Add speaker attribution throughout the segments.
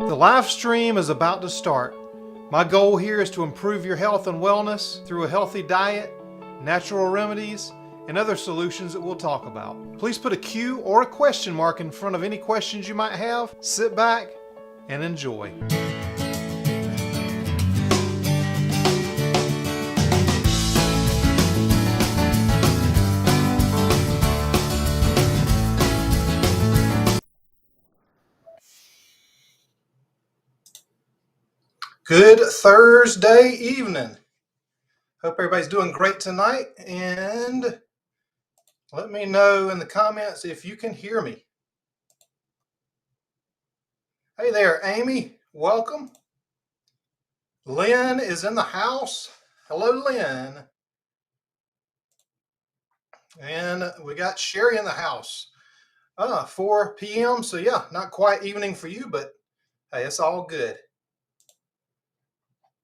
Speaker 1: The live stream is about to start. My goal here is to improve your health and wellness through a healthy diet, natural remedies, and other solutions that we'll talk about. Please put a Q or a question mark in front of any questions you might have. Sit back and enjoy. Good Thursday evening. Hope everybody's doing great tonight, and let me know in the comments if you can hear me. Hey there, Amy. Welcome. Lynn is in the house. Hello, Lynn. And we got Sherry in the house. 4 p.m. So yeah, not quite evening for you, but hey, it's all good.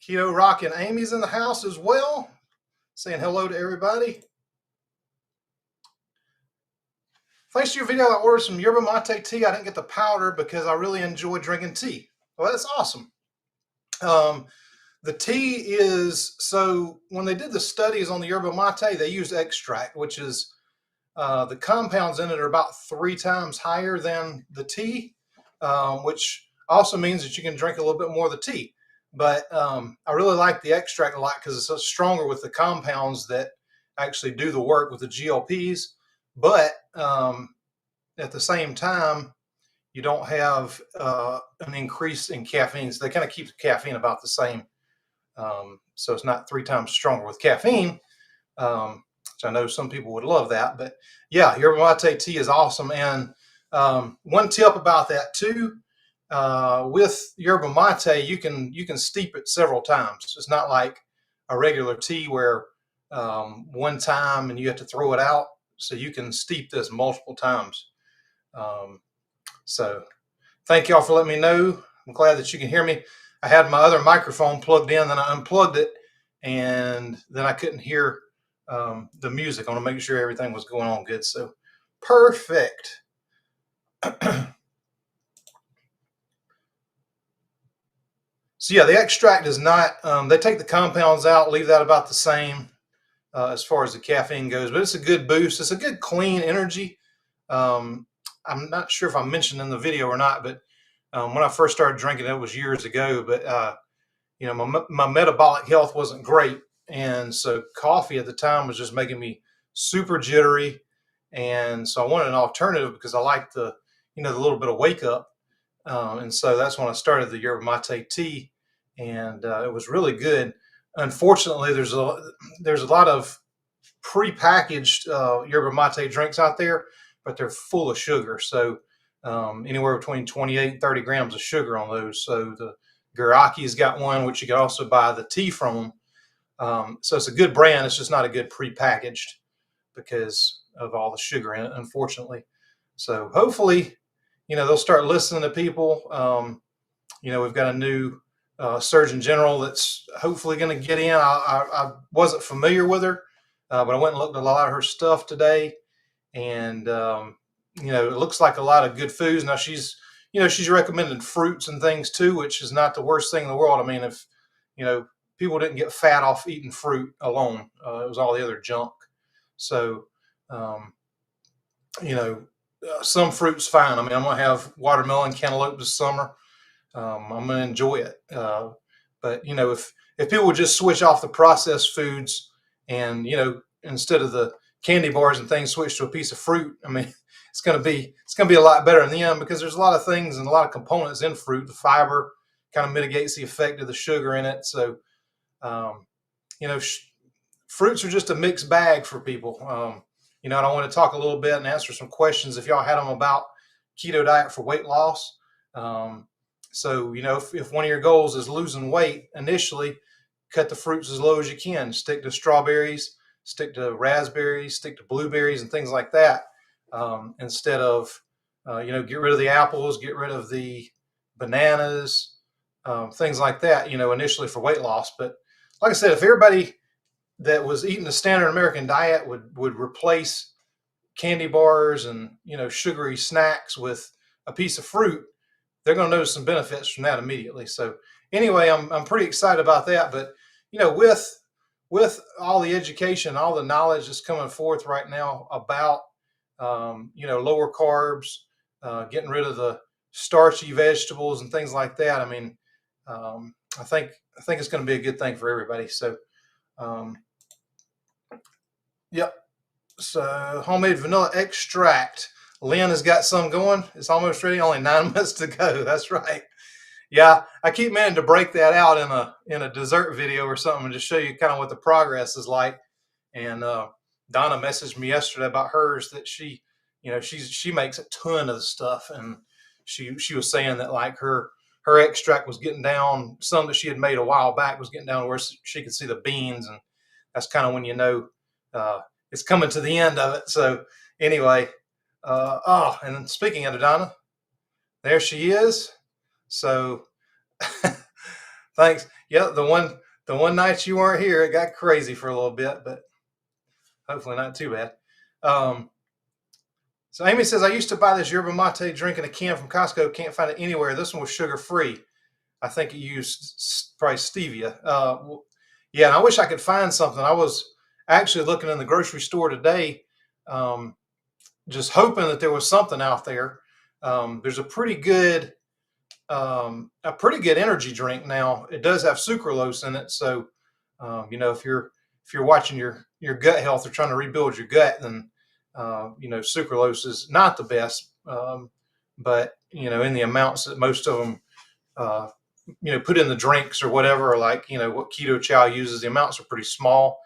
Speaker 1: Keto Rock and Amy's in the house as well. Saying hello to everybody. Thanks to your video, I ordered some Yerba Mate tea. I didn't get the powder because I really enjoy drinking tea. Well, that's awesome. The tea is, so when they did the studies on the Yerba Mate, they used extract, which is the compounds in it are about 3 times higher than the tea, which also means that you can drink a little bit more of the tea. But I really like the extract a lot because it's so stronger with the compounds that actually do the work with the GLPs. But at the same time, you don't have an increase in caffeine. So they kind of keep the caffeine about the same. So it's not 3 times stronger with caffeine, which I know some people would love that. But yeah, Yerba Mate tea is awesome. And one tip about that too, with Yerba Mate, you can steep it several times. It's not like a regular tea where one time and you have to throw it out. So you can steep this multiple times. So thank y'all for letting me know. I'm glad that you can hear me. I had my other microphone plugged in, then I unplugged it, and then I couldn't hear the music. I want to make sure everything was going on good. So perfect. So yeah, the extract is not, they take the compounds out, leave that about the same as far as the caffeine goes, but it's a good boost. It's a good clean energy. I'm not sure if I mentioned in the video or not, but when I first started drinking it was years ago, but you know, my metabolic health wasn't great. And so coffee at the time was just making me super jittery. And so I wanted an alternative because I liked the, you know, the little bit of wake up. And so that's when I started the Yerba Mate tea, and it was really good. Unfortunately, there's a lot of pre-packaged Yerba Mate drinks out there, but they're full of sugar. So anywhere between 28 and 30 grams of sugar on those. So the Garaki's got one, which you can also buy the tea from them. So it's a good brand. It's just not a good pre-packaged because of all the sugar in it, unfortunately. So hopefully, you know, they'll start listening to people. You know, we've got a new Surgeon General that's hopefully going to get in. I wasn't familiar with her, but I went and looked at a lot of her stuff today, and you know, it looks like a lot of good foods. Now she's, you know, she's recommended fruits and things too, which is not the worst thing in the world. I mean, if, you know, people didn't get fat off eating fruit alone, it was all the other junk. So, you know, some fruit's fine. I mean, I'm going to have watermelon, cantaloupe this summer. I'm going to enjoy it. But, you know, if people would just switch off the processed foods and, you know, instead of the candy bars and things, switch to a piece of fruit, I mean, it's going to be a lot better in the end because there's a lot of things and a lot of components in fruit. The fiber kind of mitigates the effect of the sugar in it. So, you know, fruits are just a mixed bag for people. You know, and I want to talk a little bit and answer some questions if y'all had them about keto diet for weight loss. So, you know, if one of your goals is losing weight initially, cut the fruits as low as you can. Stick to strawberries, stick to raspberries, stick to blueberries and things like that. Instead of, you know, get rid of the apples, get rid of the bananas, things like that, you know, initially for weight loss. But like I said, if everybody that was eating the standard American diet would replace candy bars and, you know, sugary snacks with a piece of fruit, they're going to notice some benefits from that immediately. So anyway, I'm pretty excited about that. But with all the education, all the knowledge that's coming forth right now about lower carbs, getting rid of the starchy vegetables and things like that. I mean, I think it's going to be a good thing for everybody. So, yep. So homemade vanilla extract. Lynn has got some going. It's almost ready. Only 9 months to go. That's right. Yeah, I keep meaning to break that out in a dessert video or something and just show you kind of what the progress is like. And Donna messaged me yesterday about hers that she makes a ton of the stuff, and she was saying that like her extract was getting down. Some that she had made a while back was getting down to where she could see the beans, and that's kind of when it's coming to the end of it. So anyway, and speaking of Donna, there she is. So thanks. Yeah, the one night you weren't here, it got crazy for a little bit, but hopefully not too bad. So Amy says, I used to buy this yerba mate drink in a can from Costco. Can't find it anywhere. This one was sugar-free. I think it used probably stevia. Yeah, and I wish I could find something. I was actually looking in the grocery store today, just hoping that there was something out there. There's a pretty good energy drink now. It does have sucralose in it, so if you're watching your gut health or trying to rebuild your gut, then sucralose is not the best. But in the amounts that most of them put in the drinks or whatever, or like what Keto Chow uses, the amounts are pretty small.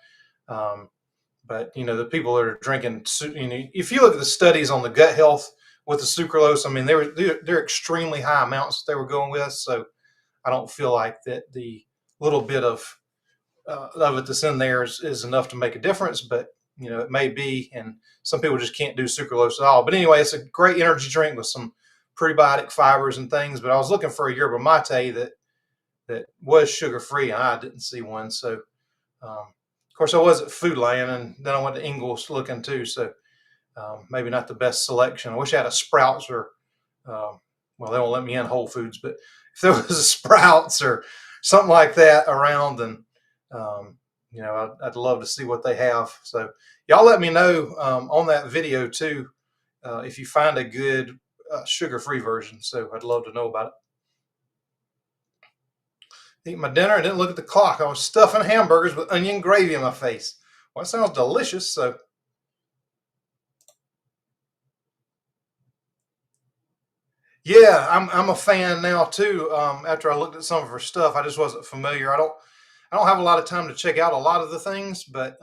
Speaker 1: But the people that are drinking, if you look at the studies on the gut health with the sucralose, I mean they're extremely high amounts that they were going with. So I don't feel like that the little bit of it that's in there is enough to make a difference. But it may be, and some people just can't do sucralose at all. But anyway, it's a great energy drink with some prebiotic fibers and things. But I was looking for a yerba mate that was sugar-free, and I didn't see one. So of course I was at Food Lion, and then I went to Ingles looking too. So maybe not the best selection. I wish I had a Sprouts or well, they won't let me in Whole Foods, but if there was a Sprouts or something like that around, then I'd love to see what they have. So y'all let me know on that video too if you find a good sugar-free version. So I'd love to know about it. Eat my dinner and didn't look at the clock. I was stuffing hamburgers with onion gravy in my face. Well, that sounds delicious. So yeah, I'm a fan now too. After I looked at some of her stuff, I just wasn't familiar. I don't have a lot of time to check out a lot of the things, but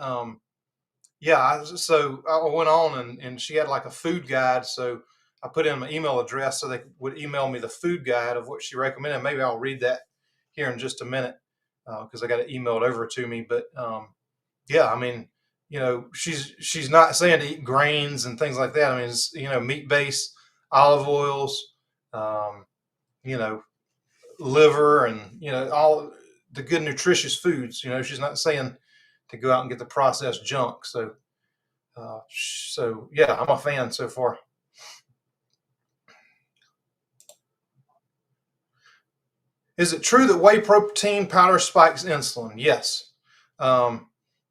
Speaker 1: yeah. So I went on and she had like a food guide. So I put in my email address so they would email me the food guide of what she recommended. Maybe I'll read that here in just a minute because I got it emailed over to me. But yeah, I mean, she's not saying to eat grains and things like that. I mean, it's meat-based, olive oils, liver, and all the good nutritious foods. She's not saying to go out and get the processed junk. So yeah, I'm a fan so far. Is it true that whey protein powder spikes insulin? Yes.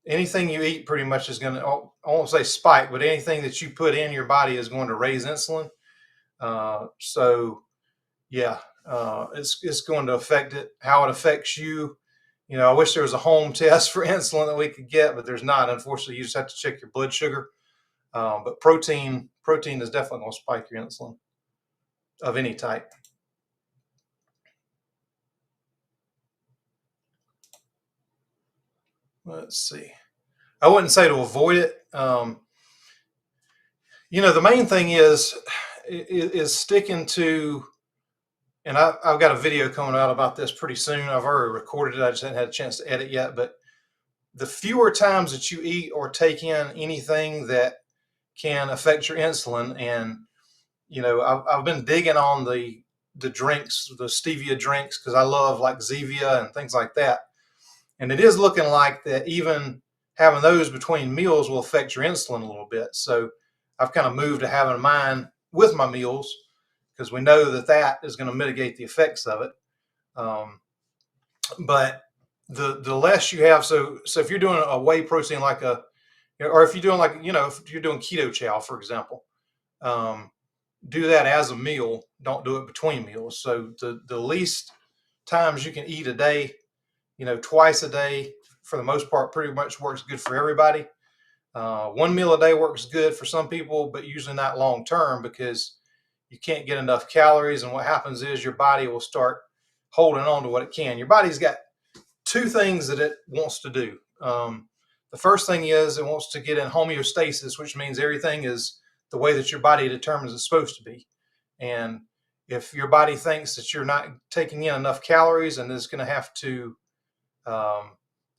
Speaker 1: Anything you eat pretty much is going to, I won't say spike, but anything that you put in your body is going to raise insulin. So yeah, it's going to affect it. How it affects you, I wish there was a home test for insulin that we could get, but there's not. Unfortunately, you just have to check your blood sugar. But protein is definitely going to spike your insulin of any type. Let's see. I wouldn't say to avoid it. The main thing is sticking to, and I've got a video coming out about this pretty soon. I've already recorded it. I just haven't had a chance to edit yet. But the fewer times that you eat or take in anything that can affect your insulin, and I've been digging on the drinks, the stevia drinks, because I love like Zevia and things like that. And it is looking like that even having those between meals will affect your insulin a little bit. So I've kind of moved to having mine with my meals because we know that that is going to mitigate the effects of it. But the less you have, so if you're doing a whey protein like or if you're doing like, if you're doing keto chow, for example, do that as a meal. Don't do it between meals. So the least times you can eat a day, twice a day, for the most part, pretty much works good for everybody. One meal a day works good for some people, but usually not long term, because you can't get enough calories. And what happens is your body will start holding on to what it can. Your body's got two things that it wants to do. The first thing is it wants to get in homeostasis, which means everything is the way that your body determines it's supposed to be. And if your body thinks that you're not taking in enough calories and it's going to have to, that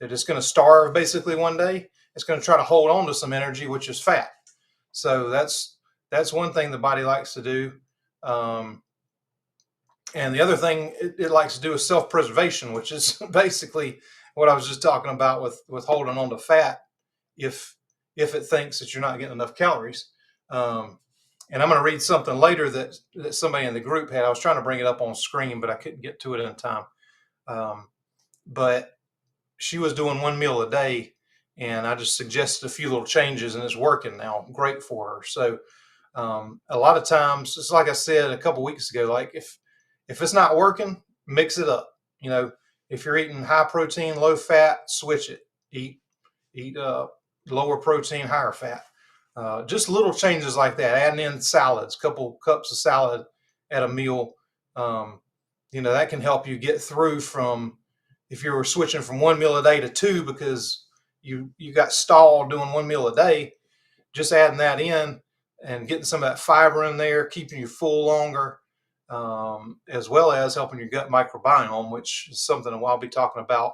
Speaker 1: it's going to starve basically one day, it's going to try to hold on to some energy, which is fat. So that's one thing the body likes to do. And the other thing it likes to do is self-preservation, which is basically what I was just talking about with holding on to fat if it thinks that you're not getting enough calories. And I'm going to read something later that somebody in the group had. I was trying to bring it up on screen, but I couldn't get to it in time. But she was doing one meal a day, and I just suggested a few little changes, and it's working now. Great for her. So a lot of times, it's like I said a couple weeks ago, like if it's not working, mix it up. If you're eating high protein, low fat, switch it. Eat lower protein, higher fat. Just little changes like that. Adding in salads, couple cups of salad at a meal. That can help you get through from, if you were switching from one meal a day to two because you got stalled doing one meal a day, just adding that in and getting some of that fiber in there, keeping you full longer, as well as helping your gut microbiome, which is something I'll be talking about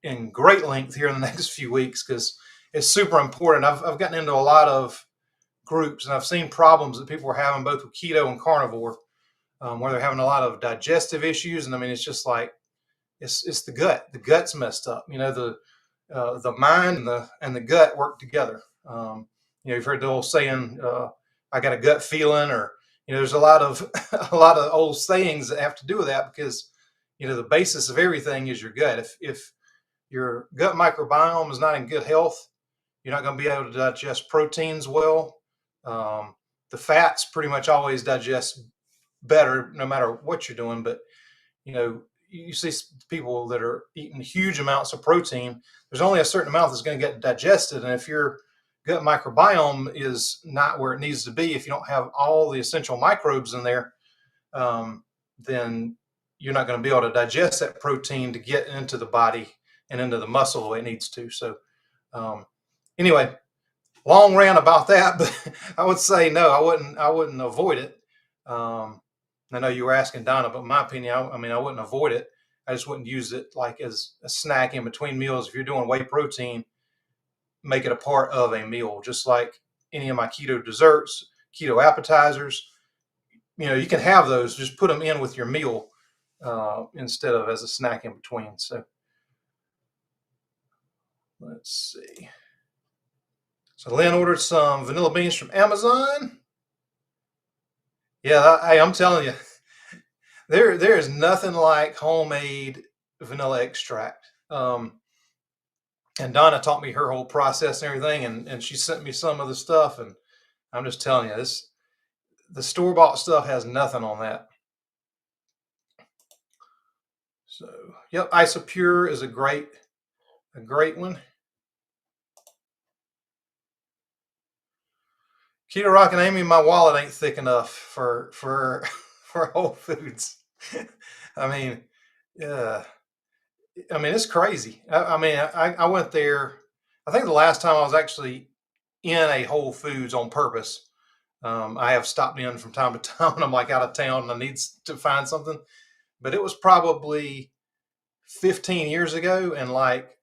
Speaker 1: in great length here in the next few weeks, because it's super important. I've gotten into a lot of groups, and I've seen problems that people are having both with keto and carnivore, where they're having a lot of digestive issues. And I mean, it's just like, it's the gut. The gut's messed up. The mind and the gut work together. You've heard the old saying, "I got a gut feeling," or there's a lot of a lot of old sayings that have to do with that, because the basis of everything is your gut. If your gut microbiome is not in good health, you're not going to be able to digest proteins well. The fats pretty much always digest better no matter what you're doing, but you see people that are eating huge amounts of protein. There's only a certain amount that's going to get digested, and if your gut microbiome is not where it needs to be, if you don't have all the essential microbes in there, then you're not going to be able to digest that protein to get into the body and into the muscle the way it needs to. So anyway, long rant about that, but I would say no, I wouldn't avoid it. I know you were asking Donna, but in my opinion, I wouldn't avoid it. I just wouldn't use it like as a snack in between meals. If you're doing whey protein, make it a part of a meal, just like any of my keto desserts, keto appetizers. You can have those, just put them in with your meal instead of as a snack in between. So let's see. So Lynn ordered some vanilla beans from Amazon. Yeah, I'm telling you, there is nothing like homemade vanilla extract. And Donna taught me her whole process and everything, and she sent me some of the stuff, and I'm just telling you, the store-bought stuff has nothing on that. So, yep, Isopure is a great one. Keto Rock and Amy, my wallet ain't thick enough for Whole Foods. I mean, yeah. It's crazy. I went there. I think the last time I was actually in a Whole Foods on purpose. I have stopped in from time to time when I'm like out of town and I need to find something, but it was probably 15 years ago, and like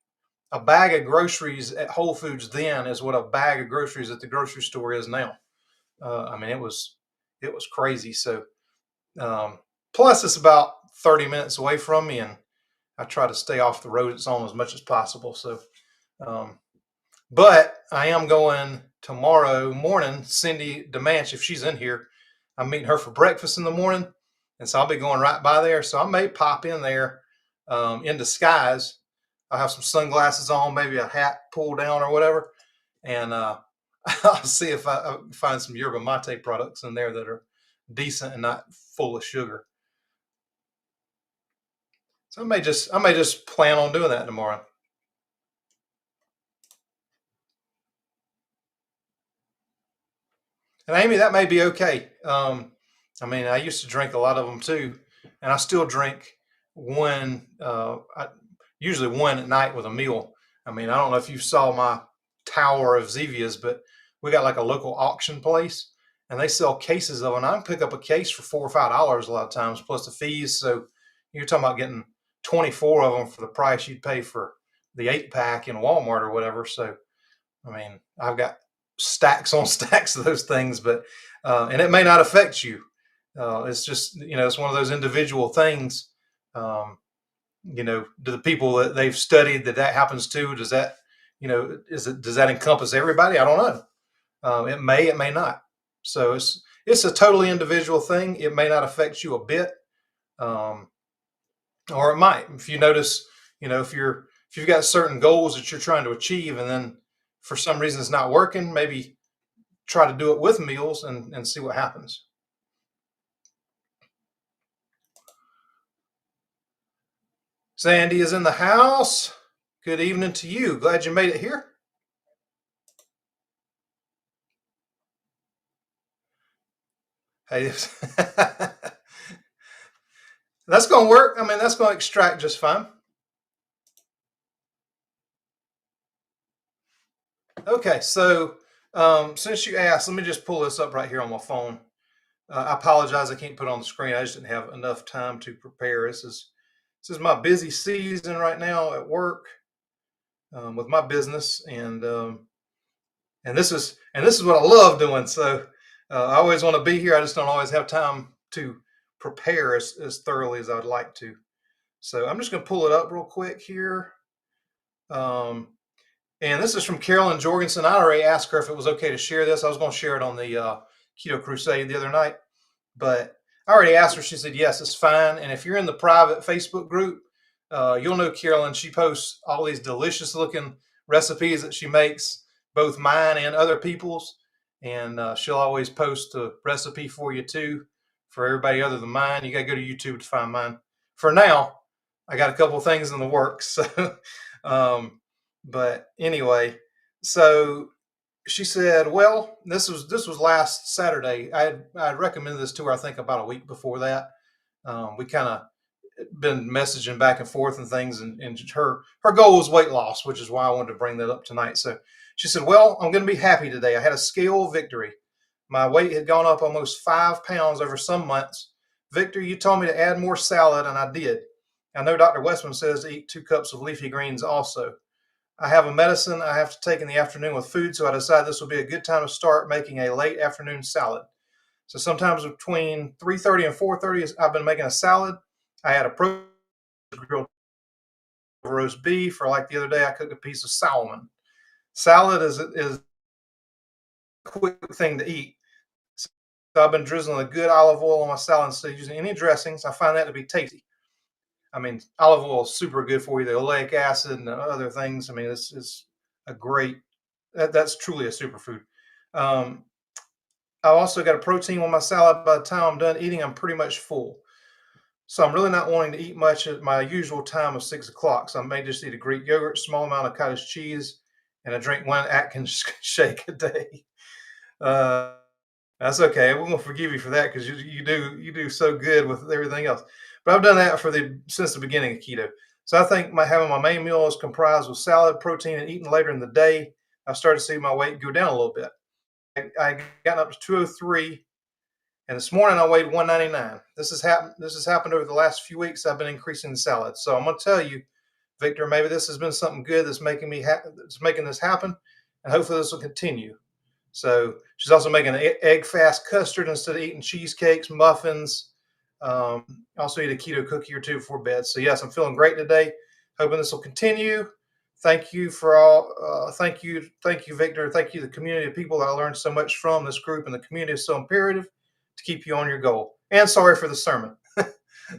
Speaker 1: a bag of groceries at Whole Foods then is what a bag of groceries at the grocery store is now. It was crazy. So plus it's about 30 minutes away from me, and I try to stay off the road it's on as much as possible. So but I am going tomorrow morning. Cindy DeManch, if she's in here, I'm meeting her for breakfast in the morning, and so I'll be going right by there. So I may pop in there in disguise. I'll have some sunglasses on, maybe a hat pulled down or whatever, and I'll see if I find some yerba mate products in there that are decent and not full of sugar. So I may just plan on doing that tomorrow. And Amy, that may be okay. I mean, I used to drink a lot of them too, and I still drink one. Usually one at night with a meal. I mean, I don't know if you saw my tower of Zevias, but we got like a local auction place, and they sell cases of them. I can pick up a case for $4 or $5 a lot of times, plus the fees. So you're talking about getting 24 of them for the price you'd pay for the 8 pack in Walmart or whatever. So I mean, I've got stacks on stacks of those things, but and it may not affect you. It's just it's one of those individual things. To the people that they've studied that happens to, does that does that encompass everybody? I don't know. It may not. So it's a totally individual thing. It may not affect you a bit, um, or it might. If you notice, if you've got certain goals that you're trying to achieve, and then for some reason it's not working, maybe try to do it with meals and see what happens. Sandy is in the house. Good evening to you. Glad you made it here. Hey, that's going to work. I mean, that's going to extract just fine. Okay, so since you asked, let me just pull this up right here on my phone. I apologize, I can't put it on the screen. I just didn't have enough time to prepare. This is my busy season right now at work with my business, and this is what I love doing. So I always want to be here. I just don't always have time to prepare as thoroughly as I'd like to. So I'm just going to pull it up real quick here. Um, and this is from Carolyn Jorgensen. I already asked her if it was okay to share this. I was going to share it on the Keto Crusade the other night, but I already asked her. She said, yes, it's fine. And if you're in the private Facebook group, you'll know Carolyn. She posts all these delicious looking recipes that she makes, both mine and other people's. And she'll always post a recipe for you too, for everybody other than mine. You got to go to YouTube to find mine. For now, I got a couple of things in the works. So, but anyway, so she said, "Well, this was last Saturday. I recommended this to her. I think about a week before that. We kind of been messaging back and forth and things, and her goal was weight loss, which is why I wanted to bring that up tonight. So she said, "Well, I'm going to be happy today. I had a scale victory. My weight had gone up almost 5 pounds over some months. Victor, you told me to add more salad, and I did. I know Dr. Westman says to eat 2 cups of leafy greens also. I have a medicine I have to take in the afternoon with food, so I decided this would be a good time to start making a late afternoon salad. So sometimes between 3:30 and 4:30, I've been making a salad. I had a grilled roast beef, or like the other day, I cooked a piece of salmon. Salad is a quick thing to eat. So I've been drizzling a good olive oil on my salad instead of using any dressings. I find that to be tasty. I mean, olive oil is super good for you. The oleic acid and the other things. I mean, it's a great. That's truly a superfood. Um, I also got a protein on my salad. By the time I'm done eating, I'm pretty much full. So I'm really not wanting to eat much at my usual time of 6 o'clock. So I may just eat a Greek yogurt, small amount of cottage cheese, and I drink one Atkins shake a day. Uh, that's okay. We're gonna forgive you for that because you do so good with everything else. But I've done that since the beginning of keto. So I think having my main meal is comprised of salad, protein, and eating later in the day. I've started to see my weight go down a little bit. I got up to 203, and this morning I weighed 199. This has happened. This has happened over the last few weeks. I've been increasing the salad. So I'm gonna tell you, Victor, maybe this has been something good that's that's making this happen, and hopefully this will continue. So she's also making an egg fast custard instead of eating cheesecakes, muffins. Also eat a keto cookie or two before bed. So yes, I'm feeling great today. Hoping this will continue. Thank you for all. Thank you, Victor. Thank you, the community of people that I learned so much from. This group and the community is so imperative. to keep you on your goal. And sorry for the sermon.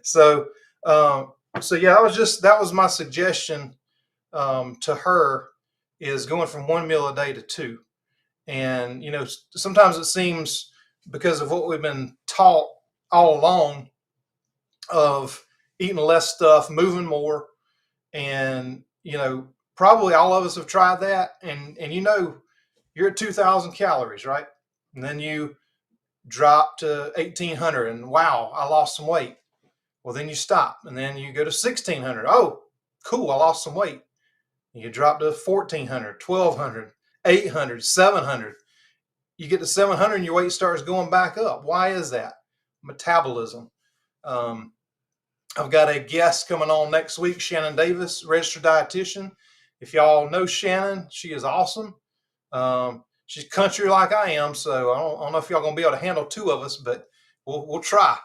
Speaker 1: So, so yeah, that was my suggestion to her, is going from one meal a day to two. And sometimes it seems, because of what we've been taught all along, of eating less stuff, moving more, and probably all of us have tried that, and you're at 2,000 calories, right? And then you drop to 1,800, and wow, I lost some weight. Well, then you stop, and then you go to 1,600. Oh, cool, I lost some weight. You drop to 1,400, 1,200, 800, 700. You get to 700 and your weight starts going back up. Why is that? Metabolism. I've got a guest coming on next week, Shannon Davis, registered dietitian. If y'all know Shannon, she is awesome. She's country like I am, so I don't know if y'all gonna be able to handle two of us, but we'll try.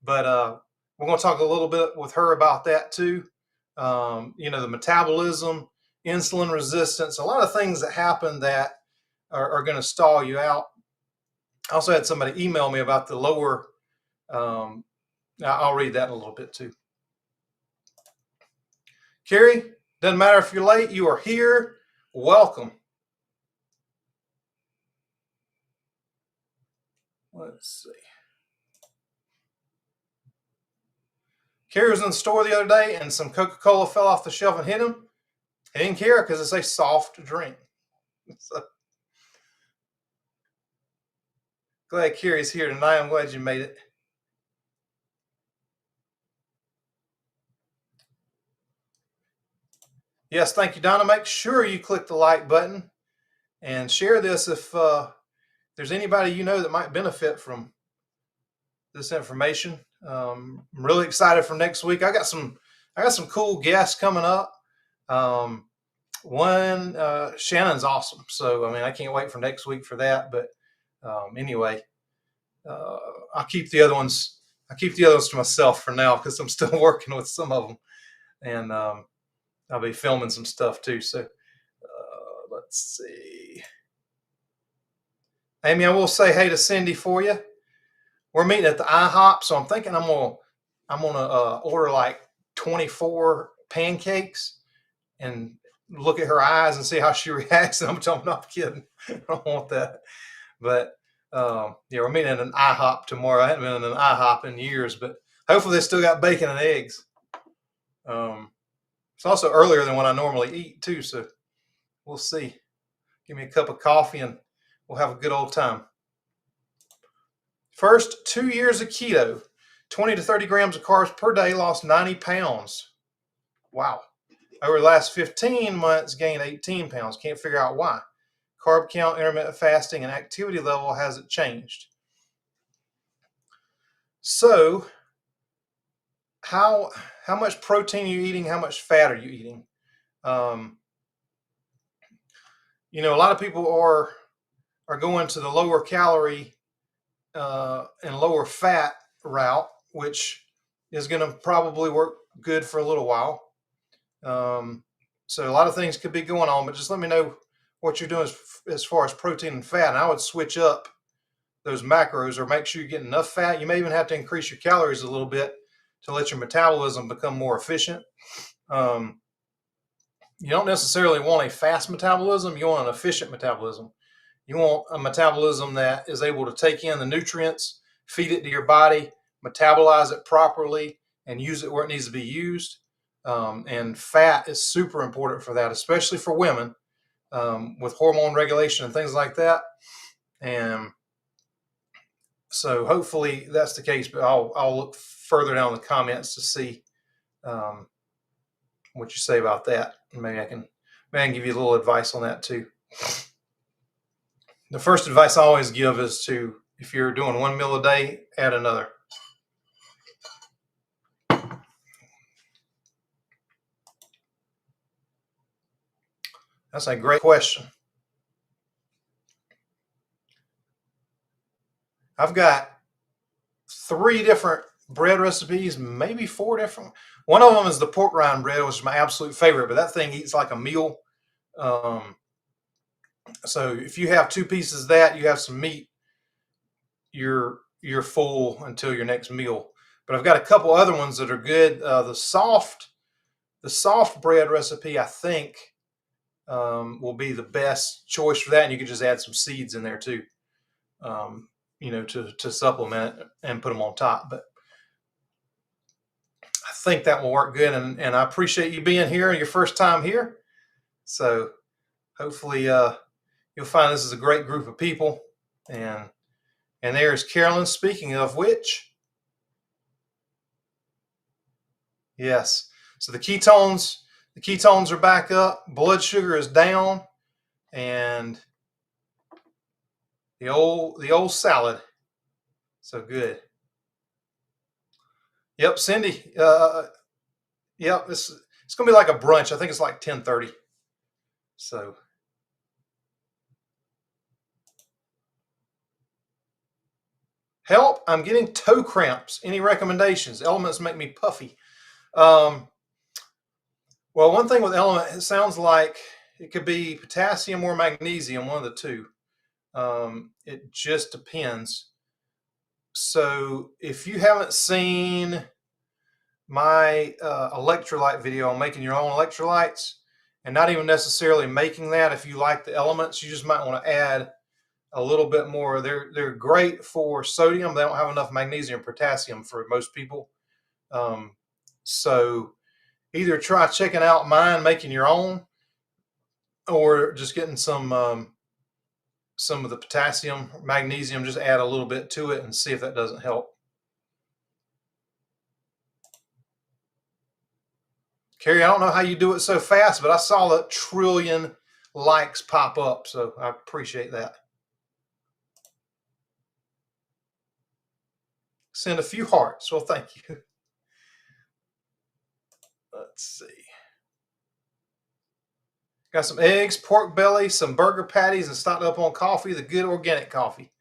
Speaker 1: But we're gonna talk a little bit with her about that too. The metabolism, insulin resistance, a lot of things that happen that are going to stall you out. I also had somebody email me about the lower. I'll read that in a little bit too. Carrie, doesn't matter if you're late, you are here. Welcome. Let's see. Carrie was in the store the other day and some Coca-Cola fell off the shelf and hit him. He didn't care because it's a soft drink. So, glad Carrie's here tonight. I'm glad you made it. Yes, thank you, Donna. Make sure you click the like button and share this if there's anybody that might benefit from this information. I'm really excited for next week. I got some cool guests coming up. One, Shannon's awesome. So, I can't wait for next week for that. But anyway, I'll keep the other ones to myself for now, because I'm still working with some of them, and I'll be filming some stuff too. So let's see. Amy, I will say hey to Cindy for you. We're meeting at the IHOP, so I'm thinking I'm gonna order like 24 pancakes and look at her eyes and see how she reacts. And I'm not kidding. I don't want that. But yeah, we're meeting at an IHOP tomorrow. I haven't been in an IHOP in years, but hopefully they still got bacon and eggs. It's also earlier than when I normally eat too, so we'll see. Give me a cup of coffee and we'll have a good old time. First 2 years of keto, 20 to 30 grams of carbs per day, lost 90 pounds. Wow. Over the last 15 months, gained 18 pounds. Can't figure out why. Carb count, intermittent fasting, and activity level hasn't changed. So how much protein are you eating? How much fat are you eating? A lot of people are going to the lower calorie and lower fat route, which is going to probably work good for a little while. So a lot of things could be going on, but just let me know what you're doing as far as protein and fat. And I would switch up those macros, or make sure you're getting enough fat. You may even have to increase your calories a little bit to let your metabolism become more efficient. You don't necessarily want a fast metabolism. You want an efficient metabolism. You want a metabolism that is able to take in the nutrients, feed it to your body, metabolize it properly, and use it where it needs to be used. And fat is super important for that, especially for women with hormone regulation and things like that. And so hopefully that's the case, but I'll look further down in the comments to see what you say about that. Maybe I can give you a little advice on that too. The first advice I always give is to, if you're doing one meal a day, add another. That's a great question. I've got 3 different bread recipes, maybe 4 different. One of them is the pork rind bread, which is my absolute favorite, but that thing eats like a meal. So if you have 2 pieces of that, you have some meat, you're you're full until your next meal. But I've got a couple other ones that are good. The soft bread recipe, I think, will be the best choice for that. And you can just add some seeds in there too, to supplement it and put them on top. But I think that will work good. And I appreciate you being here, your first time here. So hopefully you'll find this is a great group of people. And there's Carolyn, speaking of which, yes. So the ketones are back up, blood sugar is down, and the old salad. So good. Yep, Cindy. Yep, it's gonna be like a brunch. I think it's like 10:30. So help, I'm getting toe cramps. Any recommendations? Elements make me puffy. Well, one thing with element, it sounds like it could be potassium or magnesium, one of the two. It just depends. So if you haven't seen my electrolyte video on making your own electrolytes, and not even necessarily making that, if you like the elements, you just might want to add a little bit more. They're great for sodium. They don't have enough magnesium or potassium for most people. So either try checking out mine, making your own, or just getting some of the potassium, magnesium, just add a little bit to it and see if that doesn't help. Carrie, I don't know how you do it so fast, but I saw the 1 trillion likes pop up, so I appreciate that. Send a few hearts. Well, thank you. Let's see. Got some eggs, pork belly, some burger patties, and stocked up on coffee, the good organic coffee.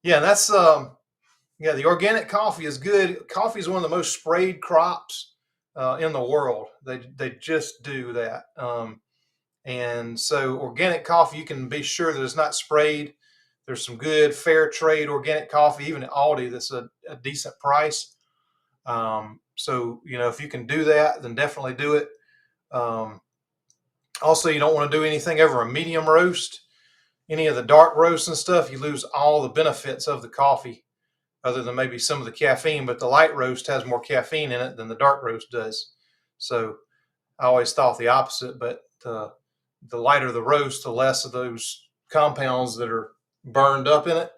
Speaker 1: Yeah, that's the organic coffee is good. Coffee is one of the most sprayed crops in the world. They just do that. And so organic coffee, you can be sure that it's not sprayed. There's some good fair trade organic coffee, even at Aldi, that's a decent price. So, if you can do that, then definitely do it. Also, you don't want to do anything over a medium roast. Any of the dark roasts and stuff, you lose all the benefits of the coffee, other than maybe some of the caffeine. But the light roast has more caffeine in it than the dark roast does. So I always thought the opposite, but the lighter the roast, the less of those compounds that are burned up in it.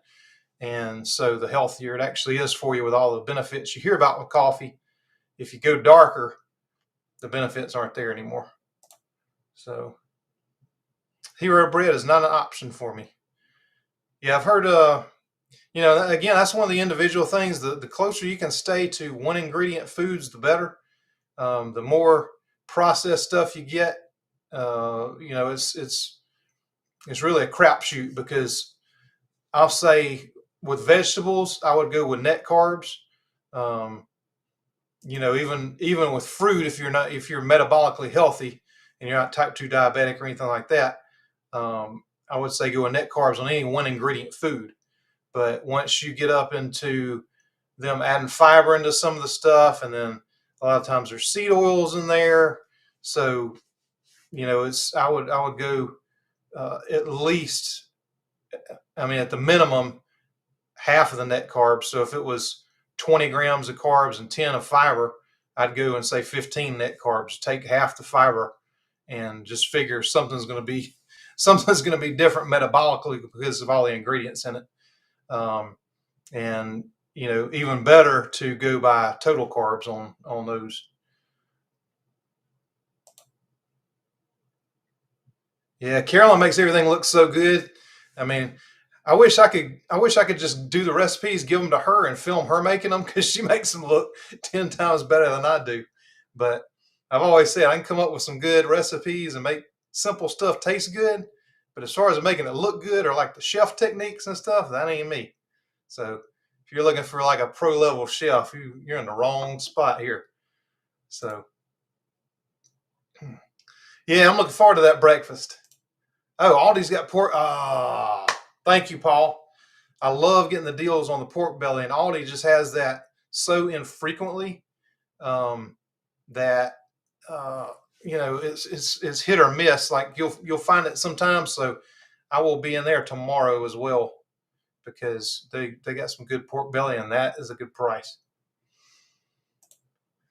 Speaker 1: And so the healthier it actually is for you, with all the benefits you hear about with coffee. If you go darker, the benefits aren't there anymore. So hero bread is not an option for me. Yeah, I've heard, again, that's one of the individual things. The closer you can stay to one ingredient foods, the better. The more processed stuff you get, it's really a crapshoot, because I'll say with vegetables, I would go with net carbs. Even with fruit, if you're metabolically healthy and you're not type 2 diabetic or anything like that, I would say go with net carbs on any one ingredient food. But once you get up into them adding fiber into some of the stuff, and then a lot of times there's seed oils in there. So, I would go at least, at the minimum, half of the net carbs. So if it was 20 grams of carbs and 10 of fiber, I'd go and say 15 net carbs. Take half the fiber and just figure something's going to be different metabolically because of all the ingredients in it. And even better to go by total carbs on those. Yeah, Carolyn makes everything look so good. I wish I could just do the recipes, give them to her, and film her making them, because she makes them look 10 times better than I do. But I've always said I can come up with some good recipes and make simple stuff taste good. But as far as making it look good, or like the chef techniques and stuff, that ain't me. So if you're looking for like a pro level chef, you're in the wrong spot here. So yeah, I'm looking forward to that breakfast. Oh, Aldi's got pork. Thank you, Paul. I love getting the deals on the pork belly, and Aldi just has that so infrequently, um, that uh, it's hit or miss. Like you'll find it sometimes. So I will be in there tomorrow as well because they got some good pork belly, and that is a good price.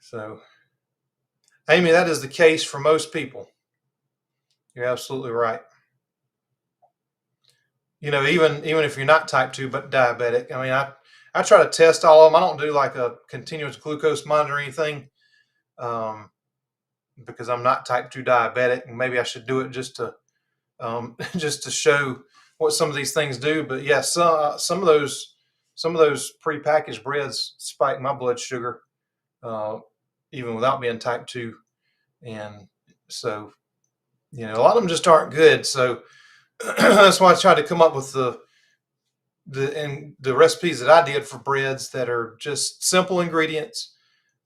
Speaker 1: So, Amy, that is the case for most people. You're absolutely right. Even if you're not type 2 but diabetic, I mean, I try to test all of them. I don't do like a continuous glucose monitor or anything, um, because I'm not type 2 diabetic, and maybe I should do it just to just to show what some of these things do. But yes, some of those prepackaged breads spike my blood sugar, uh, even without being type 2, and so a lot of them just aren't good. So that's why I tried to come up with the recipes that I did for breads that are just simple ingredients.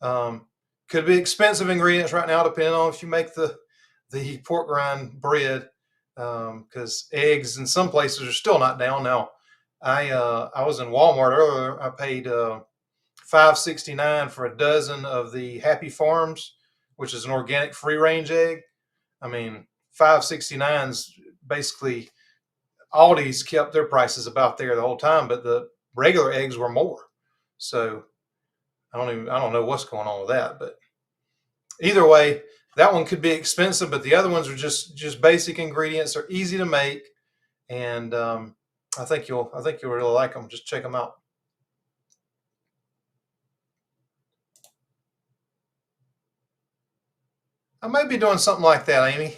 Speaker 1: Um, could be expensive ingredients right now, depending on if you make the pork rind bread, because eggs in some places are still not down now. I was in Walmart earlier. I paid $5.69 for a dozen of the Happy Farms, which is an organic free range egg. I mean, $5.69 is basically, Aldi's kept their prices about there the whole time, but the regular eggs were more. So I don't know what's going on with that, but either way, that one could be expensive, but the other ones are just basic ingredients. They're easy to make, and I think you'll really like them. Just check them out. I might be doing something like that, Amy.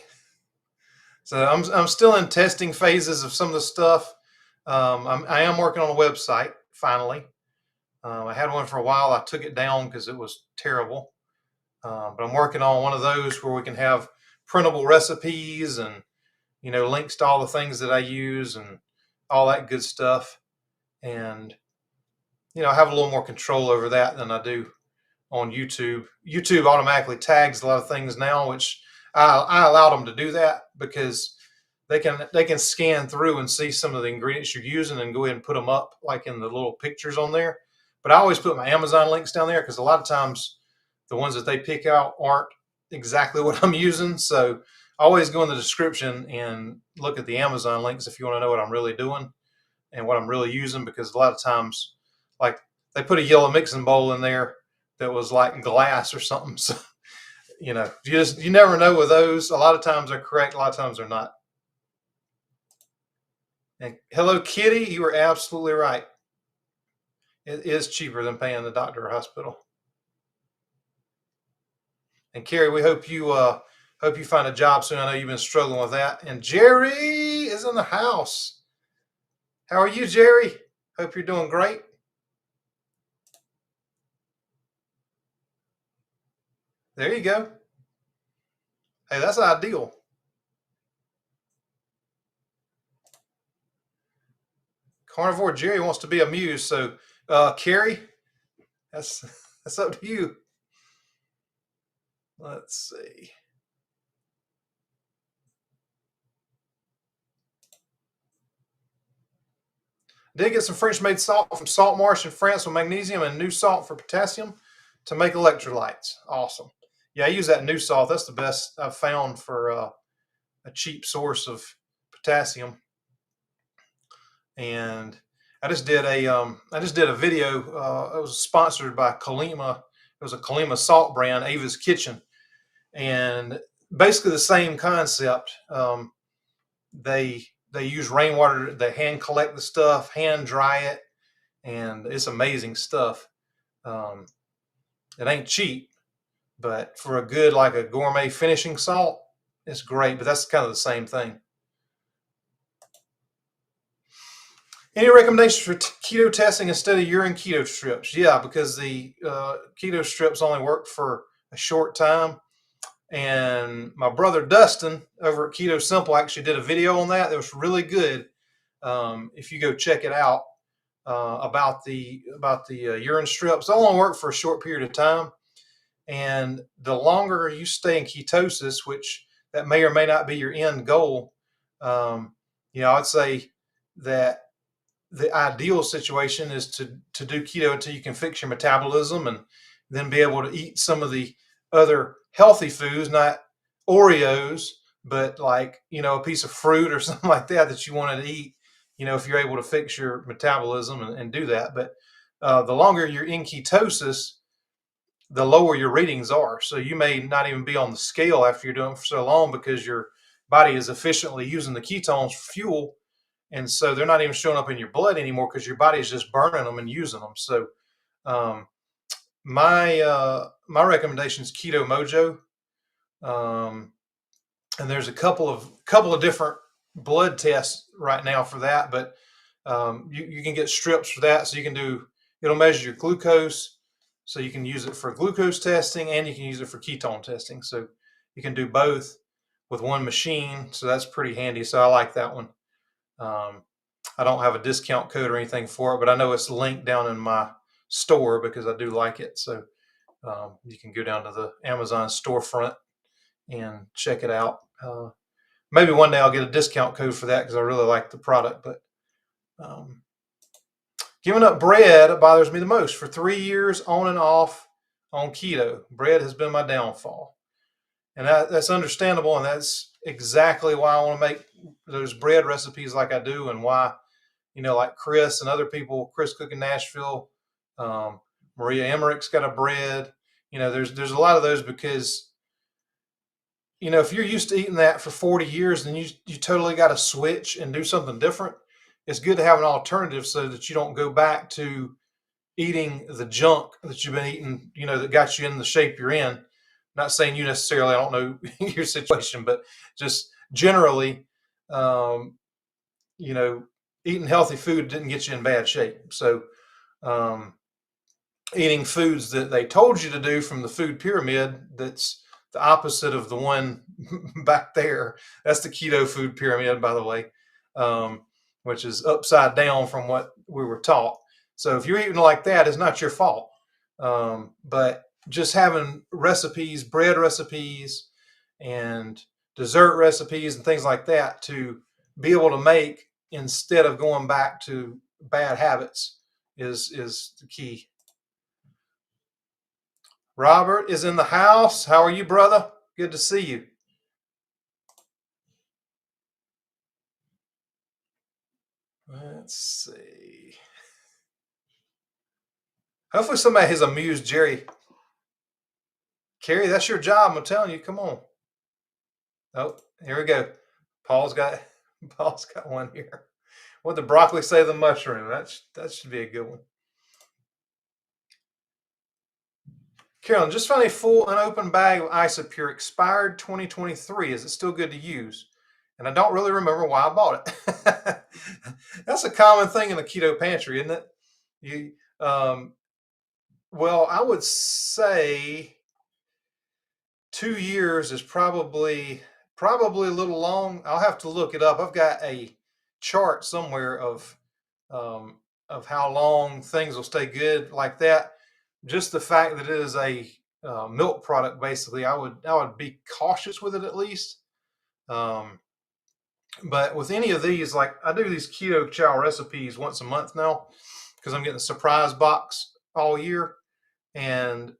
Speaker 1: So I'm still in testing phases of some of the stuff. I am working on a website finally. I had one for a while. I took it down because it was terrible. But I'm working on one of those where we can have printable recipes and links to all the things that I use and all that good stuff. And I have a little more control over that than I do on YouTube. YouTube automatically tags a lot of things now, which I allowed them to do that because they can scan through and see some of the ingredients you're using and go ahead and put them up like in the little pictures on there. But I always put my Amazon links down there because a lot of times the ones that they pick out aren't exactly what I'm using. So always go in the description and look at the Amazon links if you want to know what I'm really doing and what I'm really using, because a lot of times, like, they put a yellow mixing bowl in there that was like glass or something. So you never know with those. A lot of times they're correct, a lot of times they're not. And hello, Kitty, you were absolutely right. It is cheaper than paying the doctor or hospital. And Carrie, we hope you find a job soon. I know you've been struggling with that. And Jerry is in the house. How are you, Jerry? Hope you're doing great. There you go. Hey, that's ideal. Carnivore Jerry wants to be amused. So, Carrie, that's that's up to you. Let's see. Did get some French-made salt from Salt Marsh in France with magnesium and new salt for potassium to make electrolytes. Awesome. Yeah, I use that new salt. That's the best I've found for a cheap source of potassium. And I just did a video. It was sponsored by Kalima. It was a Kalima salt brand, Ava's Kitchen, and basically the same concept. They use rainwater. They hand collect the stuff, hand dry it, and it's amazing stuff. Um, it ain't cheap, but for a good, like a gourmet finishing salt, it's great. But that's kind of the same thing. Any recommendations for keto testing instead of urine keto strips? Yeah, because the keto strips only work for a short time. And my brother Dustin over at Keto Simple actually did a video on that. That was really good. If you go check it out, about the urine strips, they'll only work for a short period of time. And the longer you stay in ketosis, which that may or may not be your end goal, I'd say that the ideal situation is to do keto until you can fix your metabolism, and then be able to eat some of the other healthy foods, not Oreos, but like, a piece of fruit or something like that you wanted to eat, if you're able to fix your metabolism and do that. But the longer you're in ketosis, the lower your readings are. So you may not even be on the scale after you're doing it for so long, because your body is efficiently using the ketones for fuel. And so they're not even showing up in your blood anymore, because your body is just burning them and using them. So um, my recommendation is Keto Mojo. Um, and there's a couple of different blood tests right now for that, but you can get strips for that. So it'll measure your glucose, so you can use it for glucose testing, and you can use it for ketone testing. So you can do both with one machine. So that's pretty handy. So I like that one. Um, I don't have a discount code or anything for it, but I know it's linked down in my store because I do like it. So you can go down to the Amazon storefront and check it out. Maybe one day I'll get a discount code for that, because I really like the product. But um, giving up bread bothers me the most. For 3 years on and off on keto, bread has been my downfall. And that's understandable, and that's exactly why I want to make those bread recipes like I do, and why, like Chris and other people, Chris Cook in Nashville, um, Maria Emmerich's got a bread. There's a lot of those, because if you're used to eating that for 40 years, then you totally got to switch and do something different. It's good to have an alternative, so that you don't go back to eating the junk that you've been eating, that got you in the shape you're in. Not saying you necessarily, I don't know your situation, but just generally, um, you know, eating healthy food didn't get you in bad shape. So, um, eating foods that they told you to do from the food pyramid, that's the opposite of the one back there. That's the keto food pyramid, by the way, which is upside down from what we were taught. So if you're eating like that, it's not your fault. But just having recipes, bread recipes, and dessert recipes and things like that to be able to make instead of going back to bad habits is the key. Robert is in the house. How are you, brother? Good to see you. Let's see. Hopefully somebody has amused Jerry. Carrie, that's your job. I'm telling you. Come on. Oh, here we go. Paul's got Paul's got one here. What did the broccoli say to the mushroom? That should be a good one. Carolyn, just found a full unopened bag of Isopure, expired 2023. Is it still good to use? And I don't really remember why I bought it. That's a common thing in the keto pantry, isn't it? You, well, I would say 2 years is probably a little long. I'll have to look it up. I've got a chart somewhere of how long things will stay good like that. Just the fact that it is a milk product, basically, I would be cautious with it at least. Um, but with any of these, like I do these keto chow recipes once a month now, because I'm getting a surprise box all year. And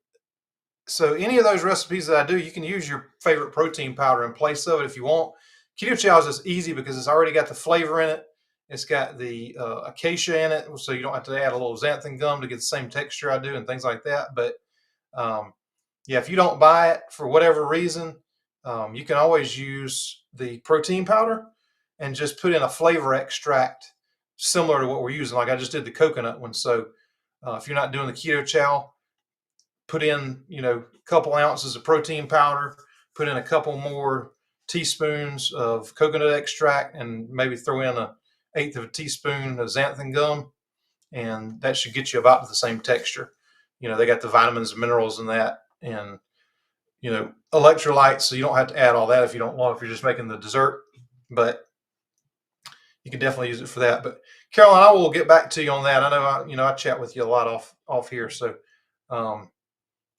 Speaker 1: so any of those recipes that I do, you can use your favorite protein powder in place of it if you want. Keto chow is just easy because it's already got the flavor in it. It's got the acacia in it, so you don't have to add a little xanthan gum to get the same texture I do and things like that. But yeah, if you don't buy it for whatever reason, you can always use the protein powder and just put in a flavor extract similar to what we're using. Like I just did the coconut one. So if you're not doing the keto chow, put in, a couple ounces of protein powder, put in a couple more teaspoons of coconut extract, and maybe throw in an eighth of a teaspoon of xanthan gum, and that should get you about the same texture. They got the vitamins and minerals in that, and electrolytes, so you don't have to add all that if you don't want, if you're just making the dessert. But you can definitely use it for that. But Caroline, I will get back to you on that. I know I chat with you a lot off here, so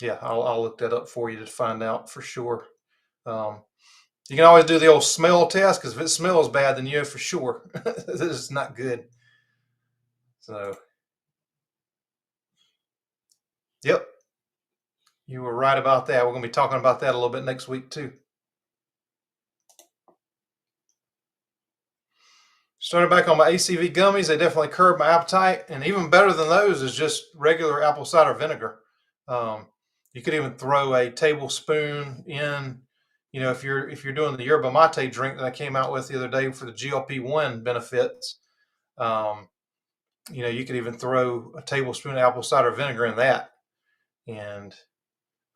Speaker 1: yeah, I'll look that up for you to find out for sure. You can always do the old smell test, because if it smells bad, then you know for sure this is not good. So, yep, you were right about that. We're going to be talking about that a little bit next week too. Started back on my ACV gummies. They definitely curb my appetite, and even better than those is just regular apple cider vinegar. You could even throw a tablespoon in. If you're doing the yerba mate drink that I came out with the other day for the GLP-1 benefits, you could even throw a tablespoon of apple cider vinegar in that. And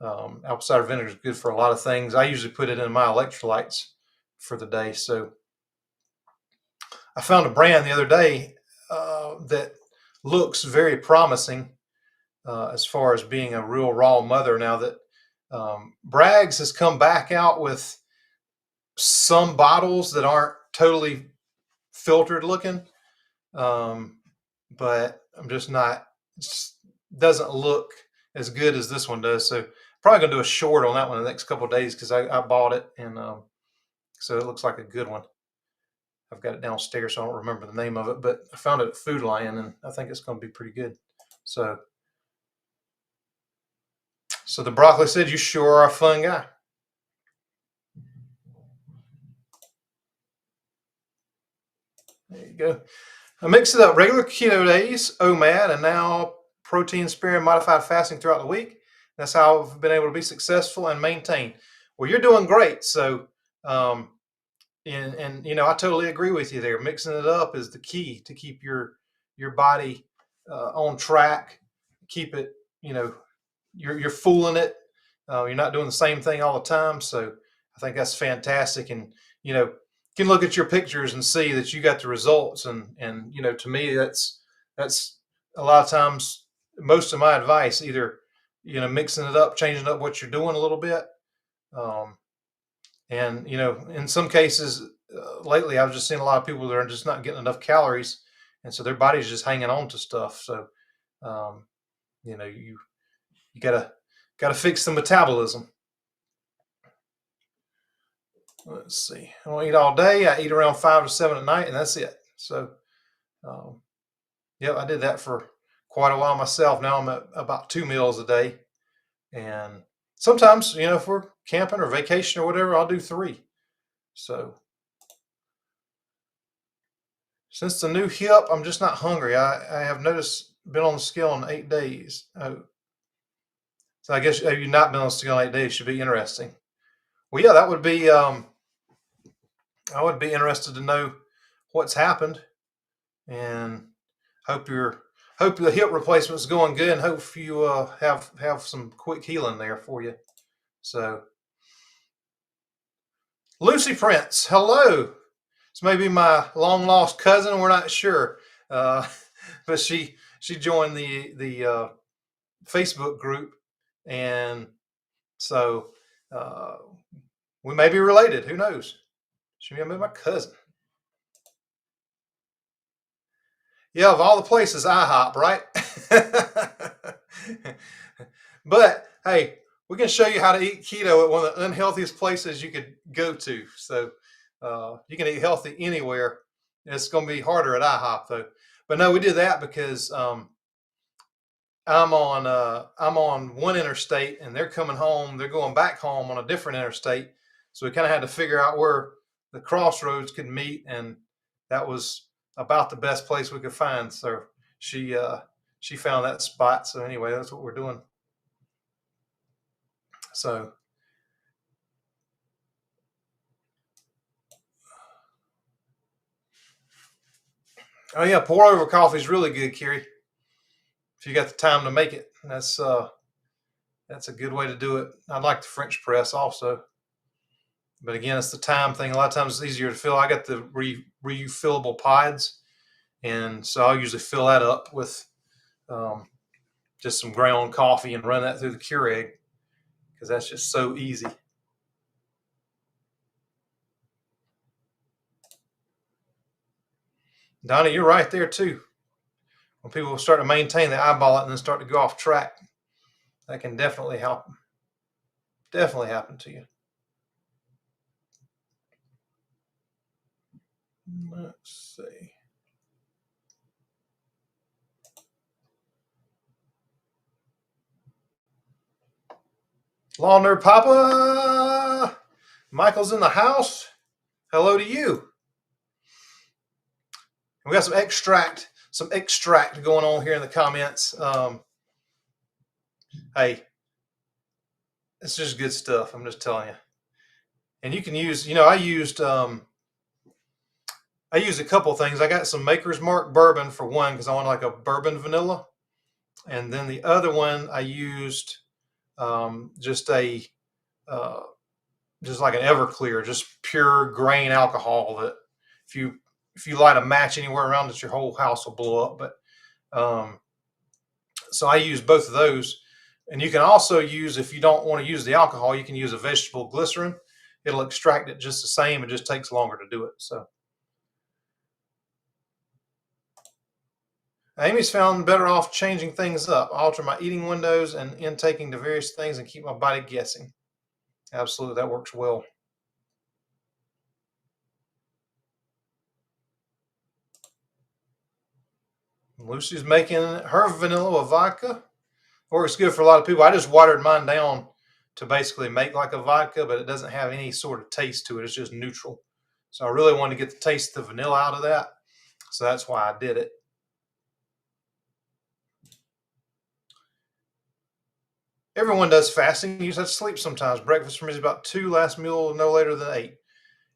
Speaker 1: apple cider vinegar is good for a lot of things. I usually put it in my electrolytes for the day. So I found a brand the other day that looks very promising as far as being a real raw mother. Now that Bragg's has come back out with some bottles that aren't totally filtered looking, but I'm just not. It doesn't look as good as this one does. So probably gonna do a short on that one in the next couple of days because I bought it, and so it looks like a good one. I've got it downstairs, so I don't remember the name of it, but I found it at Food Lion, and I think it's going to be pretty good. So the broccoli said, "You sure are a fun guy." There you go. I mix it up: regular keto days, OMAD, and now protein sparing modified fasting throughout the week. That's how I've been able to be successful and maintain. Well, you're doing great. So, and I totally agree with you there. Mixing it up is the key to keep your body on track. Keep it, you're fooling it. You're not doing the same thing all the time. So I think that's fantastic. And you can look at your pictures and see that you got the results. And to me, that's a lot of times most of my advice. Either mixing it up, changing up what you're doing a little bit. And in some cases, lately I've just seen a lot of people that are just not getting enough calories, and so their body's just hanging on to stuff. So you gotta fix the metabolism. Let's see. I don't eat all day. I eat around 5 to 7 at night, and that's it. So I did that for quite a while myself. Now I'm at about 2 meals a day, and sometimes if we're camping or vacation or whatever, I'll do 3. So since the new hip, I'm just not hungry. I have noticed, been on the scale in 8 days. Oh, so I guess have you not been on the scale in 8 days? Should be interesting. Well, yeah, that would be. I would be interested to know what's happened, and hope the hip replacement is going good, and hope you have some quick healing there for you. So, Lucy Prince, hello. This may be my long lost cousin. We're not sure, but she joined the Facebook group, and so we may be related. Who knows? She may be my cousin. Yeah, of all the places, IHOP, right? But hey, we can show you how to eat keto at one of the unhealthiest places you could go to. So you can eat healthy anywhere. It's going to be harder at IHOP though. But no, we did that because I'm on one interstate, and they're coming home. They're going back home on a different interstate. So we kind of had to figure out where the crossroads could meet, and that was about the best place we could find. So she found that spot. So anyway, that's what we're doing. So oh yeah, pour over coffee is really good, Kerry. If you got the time to make it, that's a good way to do it. I like the French press also, but again, it's the time thing. A lot of times it's easier to fill. I got the refillable pods, and so I'll usually fill that up with just some ground coffee and run that through the Keurig because that's just so easy. Donnie, you're right there too. When people start to maintain, they eyeball it and then start to go off track. That can definitely help. Definitely happen to you. Let's see. Law Nerd Papa, Michael's in the house. Hello to you. We got some extract going on here in the comments. Hey, it's just good stuff. I'm just telling you. And you can use, I used a couple of things. I got some Maker's Mark bourbon for one because I want like a bourbon vanilla, and then the other one I used just like an Everclear, just pure grain alcohol that if you light a match anywhere around it, your whole house will blow up. But so I use both of those. And you can also use, if you don't want to use the alcohol, you can use a vegetable glycerin. It'll extract it just the same. It just takes longer to do it. So Amy's found better off changing things up, alter my eating windows and intaking to various things and keep my body guessing. Absolutely, that works well. Lucy's making her vanilla with vodka. Works good for a lot of people. I just watered mine down to basically make like a vodka, but it doesn't have any sort of taste to it. It's just neutral. So I really wanted to get the taste of the vanilla out of that. So that's why I did it. Everyone does fasting. You just have to sleep sometimes. Breakfast for me is about 2, last meal no later than 8.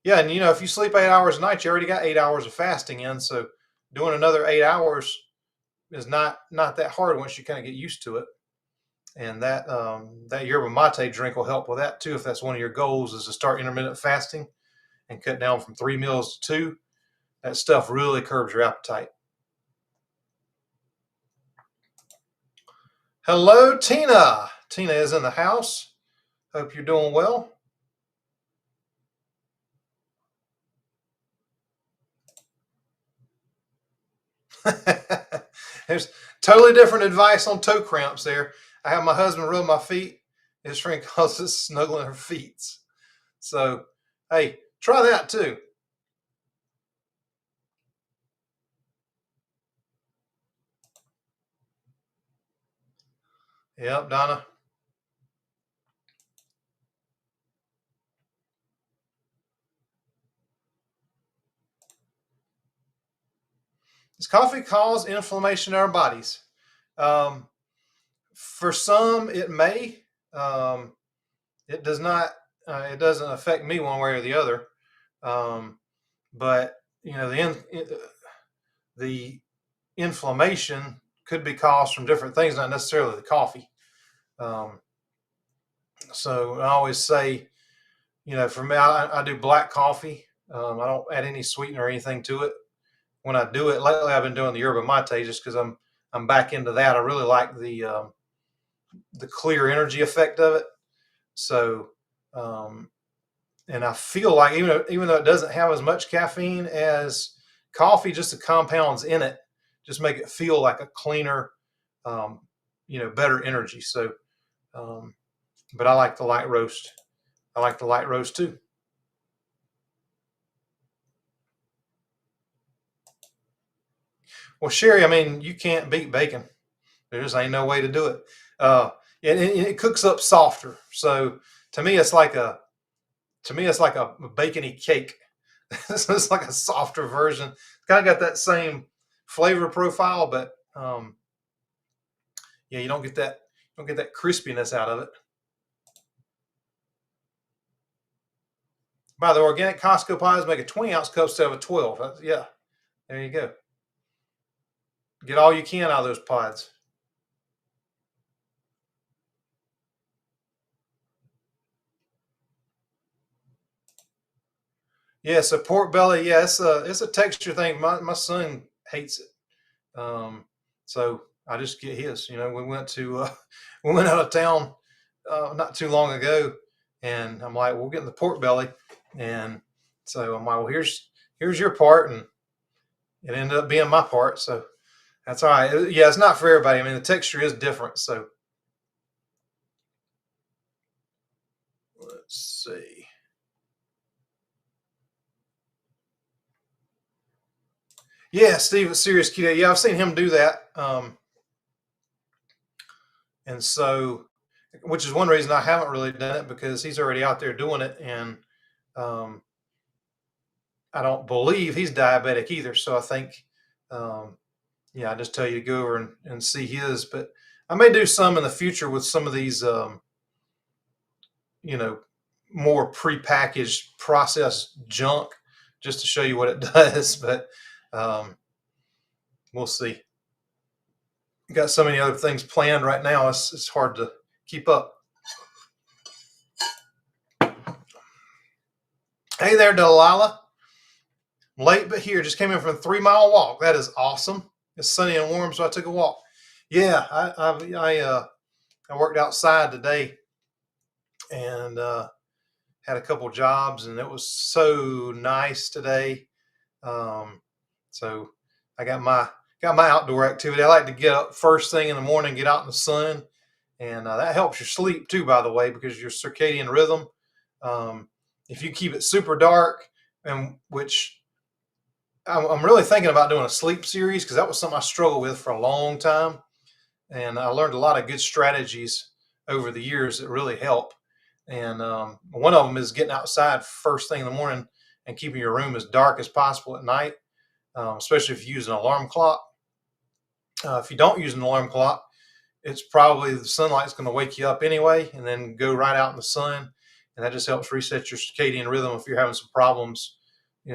Speaker 1: Yeah, and if you sleep 8 hours a night, you already got 8 hours of fasting in. So doing another 8 hours is not that hard once you kind of get used to it. And that yerba mate drink will help with that too. If that's one of your goals, is to start intermittent fasting and cut down from 3 meals to 2, that stuff really curbs your appetite. Hello, Tina. Tina is in the house. Hope you're doing well. There's totally different advice on toe cramps there. I have my husband rub my feet. His friend calls it snuggling her feet. So, hey, try that too. Yep, Donna. Does coffee cause inflammation in our bodies? For some, it may. It does not. It doesn't affect me one way or the other. But the inflammation could be caused from different things, not necessarily the coffee. So I always say, for me, I do black coffee. I don't add any sweetener or anything to it. When I do it, lately I've been doing the yerba mate just because I'm back into that. I really like the clear energy effect of it. So, and I feel like even though it doesn't have as much caffeine as coffee, just the compounds in it just make it feel like a cleaner, better energy. So, but I like the light roast. I like the light roast too. Well, Sherry, I mean, you can't beat bacon. There just ain't no way to do it. And it cooks up softer. So to me, it's like a bacony cake. So it's like a softer version. It's kind of got that same flavor profile, but yeah, you don't get that crispiness out of it. By the organic Costco pies, make a 20-ounce cup instead of a 12. Yeah, there you go. Get all you can out of those pods. Yeah, so pork belly, yeah, it's a texture thing. My son hates it. So I just get his. We went to we went out of town not too long ago, and I'm like, we're getting the pork belly, and so I'm like, well, here's your part, and it ended up being my part. So that's all right. Yeah, it's not for everybody. I mean, the texture is different. So let's see. Yeah, Steve at Serious Keto. Yeah, I've seen him do that. And so which is one reason I haven't really done it, because he's already out there doing it, and um, I don't believe he's diabetic either. So I think, um, yeah, I just tell you to go over and see his. But I may do some in the future with some of these, you know, more prepackaged processed junk, just to show you what it does. But um, we'll see. Got so many other things planned right now. It's hard to keep up. Hey there, Delilah. Late but here. Just came in from a 3 mile walk. That is awesome. It's sunny and warm, so I took a walk. Yeah, I worked outside today, and had a couple jobs, and it was so nice today. Um, so I got my outdoor activity. I like to get up first thing in the morning, get out in the sun, and that helps your sleep too, by the way, because your circadian rhythm. Um, if you keep it super dark, and which I'm really thinking about doing a sleep series, because that was something I struggled with for a long time, and I learned a lot of good strategies over the years that really help. And one of them is getting outside first thing in the morning and keeping your room as dark as possible at night, especially if you use an alarm clock. If you don't use an alarm clock, it's probably the sunlight's going to wake you up anyway, and then go right out in the sun, and that just helps reset your circadian rhythm if you're having some problems,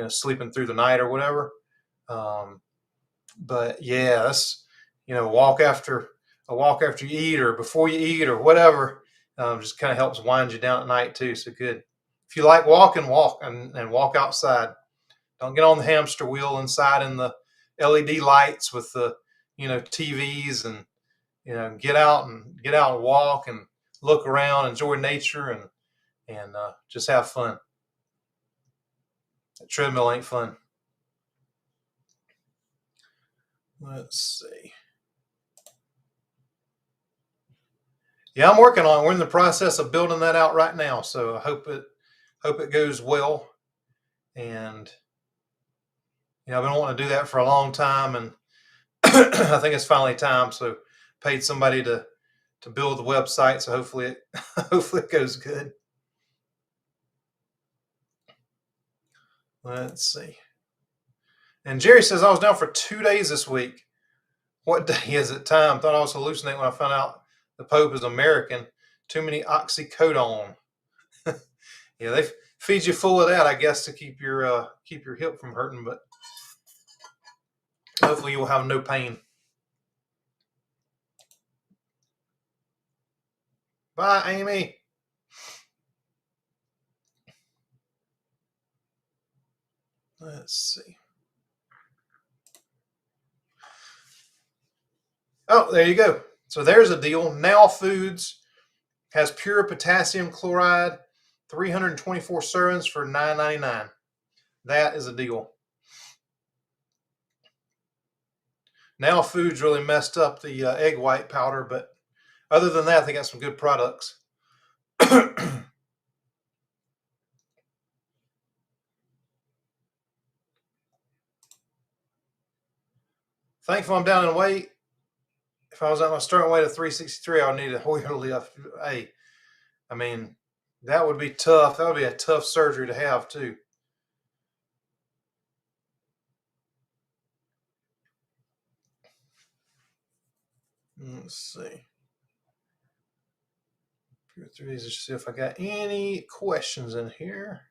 Speaker 1: sleeping through the night or whatever. Um, but yeah, that's a walk after you eat or before you eat or whatever. Just kind of helps wind you down at night too. So good. If you like walking, walk and walk outside. Don't get on the hamster wheel inside in the LED lights with the TVs, and get out and walk and look around, enjoy nature, and just have fun. That treadmill ain't fun. Let's see. Yeah, I'm working on it. We're in the process of building that out right now, so I hope it goes well. And I've been wanting to do that for a long time, and I think it's finally time. So paid somebody to build the website, so hopefully it hopefully it goes good. Let's see. And Jerry says, I was down for 2 days this week. What day is it? Time. Thought I was hallucinating when I found out the Pope is American. Too many oxycodone. Yeah, they feed you full of that, I guess, to keep your hip from hurting. But hopefully you will have no pain. Bye, Amy. Let's see. Oh, there you go. So there's a deal. Now Foods has pure potassium chloride, 324 servings for $9.99. That is a deal. Now Foods really messed up the egg white powder, but other than that, they got some good products. Thankful I'm down in weight. If I was at my starting weight of 363, I would need a Hoyer lift. Hey, I mean, that would be tough. That would be a tough surgery to have too. Let's see. Go through these to see if I got any questions in here.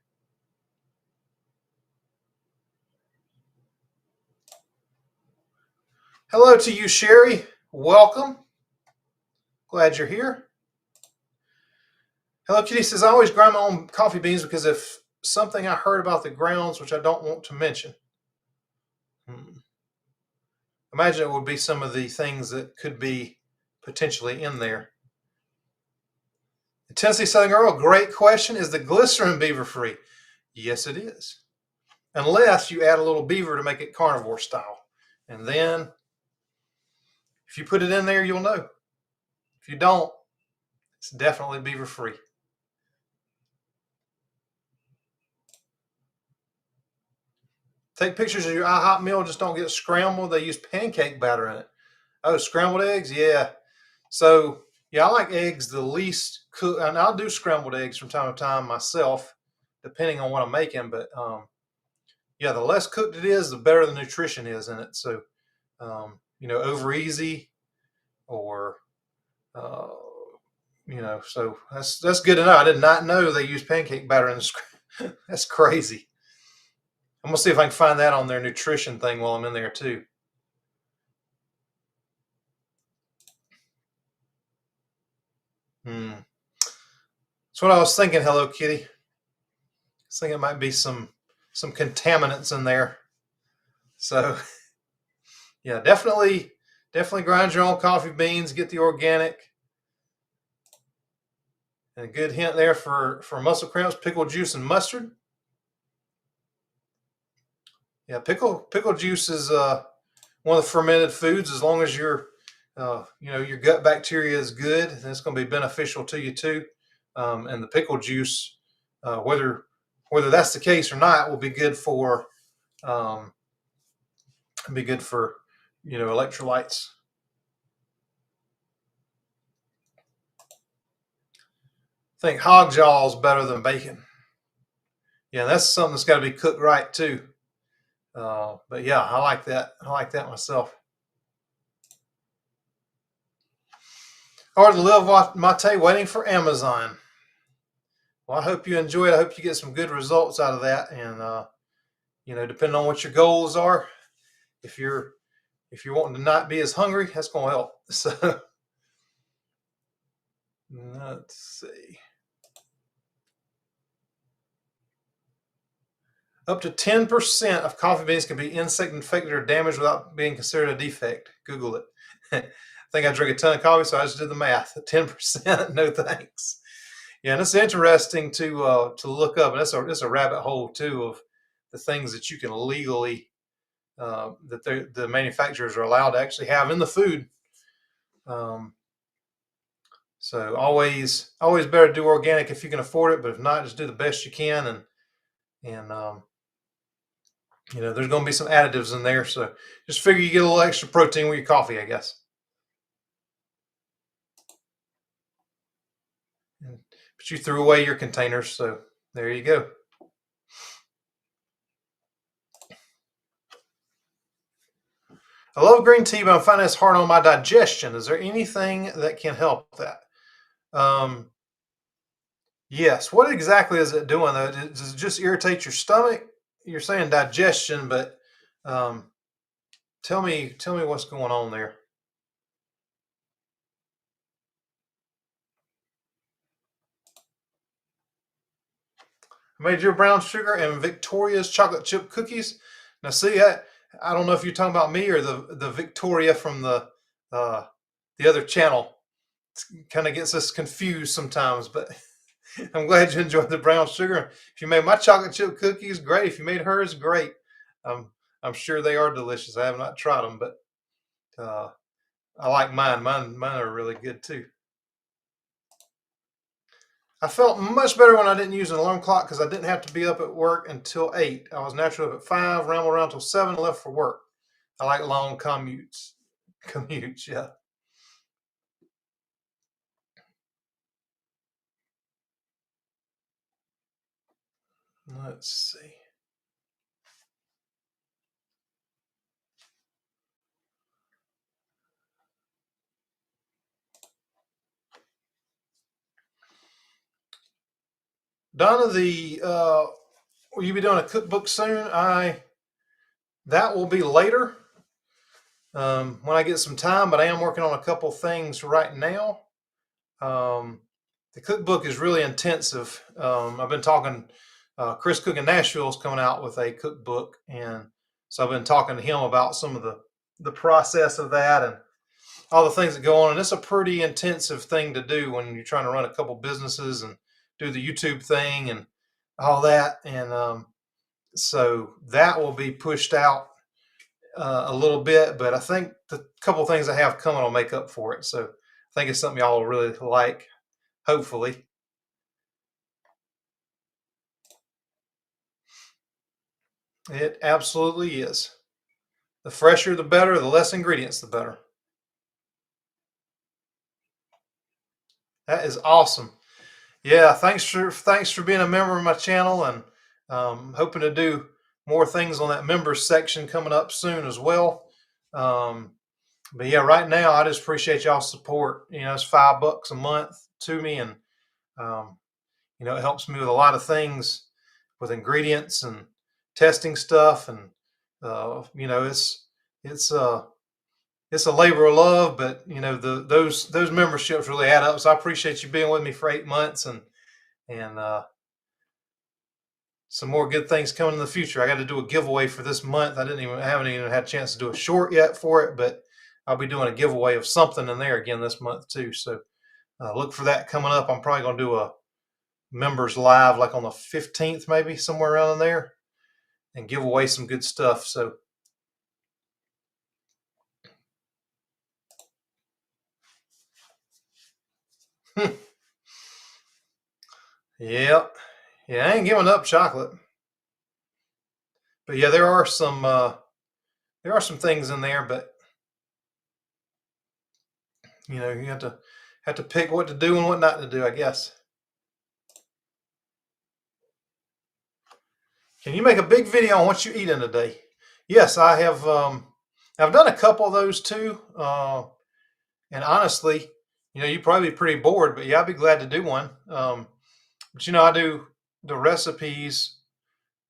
Speaker 1: Hello to you, Sherry. Welcome. Glad you're here. Hello Kitty says, I always grind my own coffee beans because if something I heard about the grounds, which I don't want to mention. Imagine it would be some of the things that could be potentially in there. The Tennessee Southern Girl, great question. Is the glycerin beaver free? Yes, it is. Unless you add a little beaver to make it carnivore style. And then if you put it in there, you'll know. If you don't, it's definitely beaver free. Take pictures of your IHOP meal, just don't get scrambled. They use pancake batter in it. Oh, scrambled eggs? Yeah. So, Yeah, I like eggs the least cook, and I'll do scrambled eggs from time to time myself, depending on what I'm making. But yeah, the less cooked it is, the better the nutrition is in it. So over easy or uh, so that's good to know. I did not know they use pancake batter in the That's crazy. I'm gonna see if I can find that on their nutrition thing while I'm in there too. Hmm. That's what I was thinking. Hello Kitty. I was thinking it might be some contaminants in there. So yeah, definitely grind your own coffee beans. Get the organic. And a good hint there for muscle cramps: pickle juice and mustard. Yeah, pickle juice is one of the fermented foods. As long as your gut bacteria is good, then it's going to be beneficial to you too. And the pickle juice, whether that's the case or not, will um, be good for electrolytes. I think hog jaw is better than bacon. Yeah, that's something that's got to be cooked right too. But yeah, I like that. I like that myself. Or the little mate waiting for Amazon. Well, I hope you enjoy it. I hope you get some good results out of that. And depending on what your goals are, if you're wanting to not be as hungry, that's going to help. So let's see. Up to 10% of coffee beans can be insect infected or damaged without being considered a defect. Google it. I think I drink a ton of coffee, so I just did the math. 10%, no thanks. Yeah, and it's interesting to look up, and it's a rabbit hole too of the things that you can legally that the manufacturers are allowed to actually have in the food. Um, so always better to do organic if you can afford it, but if not, just do the best you can. And there's going to be some additives in there, so just figure you get a little extra protein with your coffee, I guess. But you threw away your containers, so there you go. I love green tea, but I'm finding it's hard on my digestion. Is there anything that can help that? Um, yes. What exactly is it doing though? Does it just irritate your stomach? You're saying digestion, but um, tell me what's going on there. I made your brown sugar and Victoria's chocolate chip cookies. Now, see, I don't know if you're talking about me or the Victoria from uh, the other channel. Kind of gets us confused sometimes, but I'm glad you enjoyed the brown sugar. If you made my chocolate chip cookies, great. If you made hers, great. Um, I'm sure they are delicious. I have not tried them, but uh, I like mine. Mine are really good too. I felt much better when I didn't use an alarm clock because I didn't have to be up at work until 8. I was naturally up at 5, ramble around till 7, left for work. I like long commutes. Commutes, yeah. Let's see. Donna, will you be doing a cookbook soon? That will be later when I get some time, but I am working on a couple things right now. Um, the cookbook is really intensive. I've been talking. Chris Cook in Nashville is coming out with a cookbook, and so I've been talking to him about some of the process of that and all the things that go on. And it's a pretty intensive thing to do when you're trying to run a couple businesses and do the YouTube thing and all that. And so that will be pushed out a little bit, but I think the couple things I have coming will make up for it. So I think it's something y'all will really like, hopefully. It absolutely is. The fresher, the better. The less ingredients, the better. That is awesome. Yeah, thanks for being a member of my channel, and hoping to do more things on that members section coming up soon as well. Um, but yeah, right now I just appreciate y'all's support. It's $5 a month to me, and um, it helps me with a lot of things with ingredients and testing stuff, and it's it's a labor of love, but those memberships really add up. So I appreciate you being with me for 8 months, and some more good things coming in the future. I got to do a giveaway for this month. I haven't even had a chance to do a short yet for it, but I'll be doing a giveaway of something in there again this month too. So look for that coming up. I'm probably going to do a members live like on the 15th, maybe somewhere around in there, and give away some good stuff. So yeah, yeah, I ain't giving up chocolate, but yeah, there are some things in there, but you have to pick what to do and what not to do, I guess. Can you make a big video on what you eat in a day? Yes, I have. I've done a couple of those too. And honestly, you'd probably be pretty bored, but yeah, I'd be glad to do one. But I do the recipes.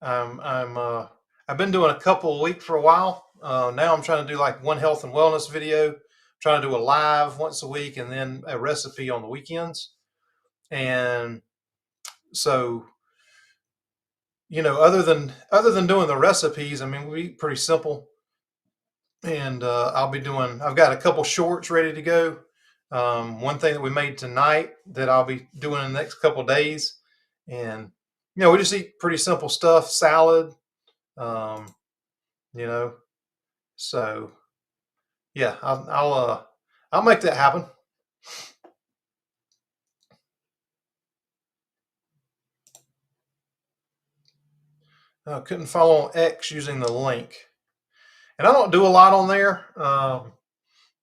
Speaker 1: I've been doing a couple a week for a while. Now I'm trying to do like one health and wellness video. I'm trying to do a live once a week, and then a recipe on the weekends. And so, other than doing the recipes, I mean, we eat pretty simple. And I've got a couple shorts ready to go. One thing that we made tonight that I'll be doing in the next couple days. And we just eat pretty simple stuff, salad. Um, you know, so yeah, I'll make that happen. Couldn't follow on X using the link, and I don't do a lot on there,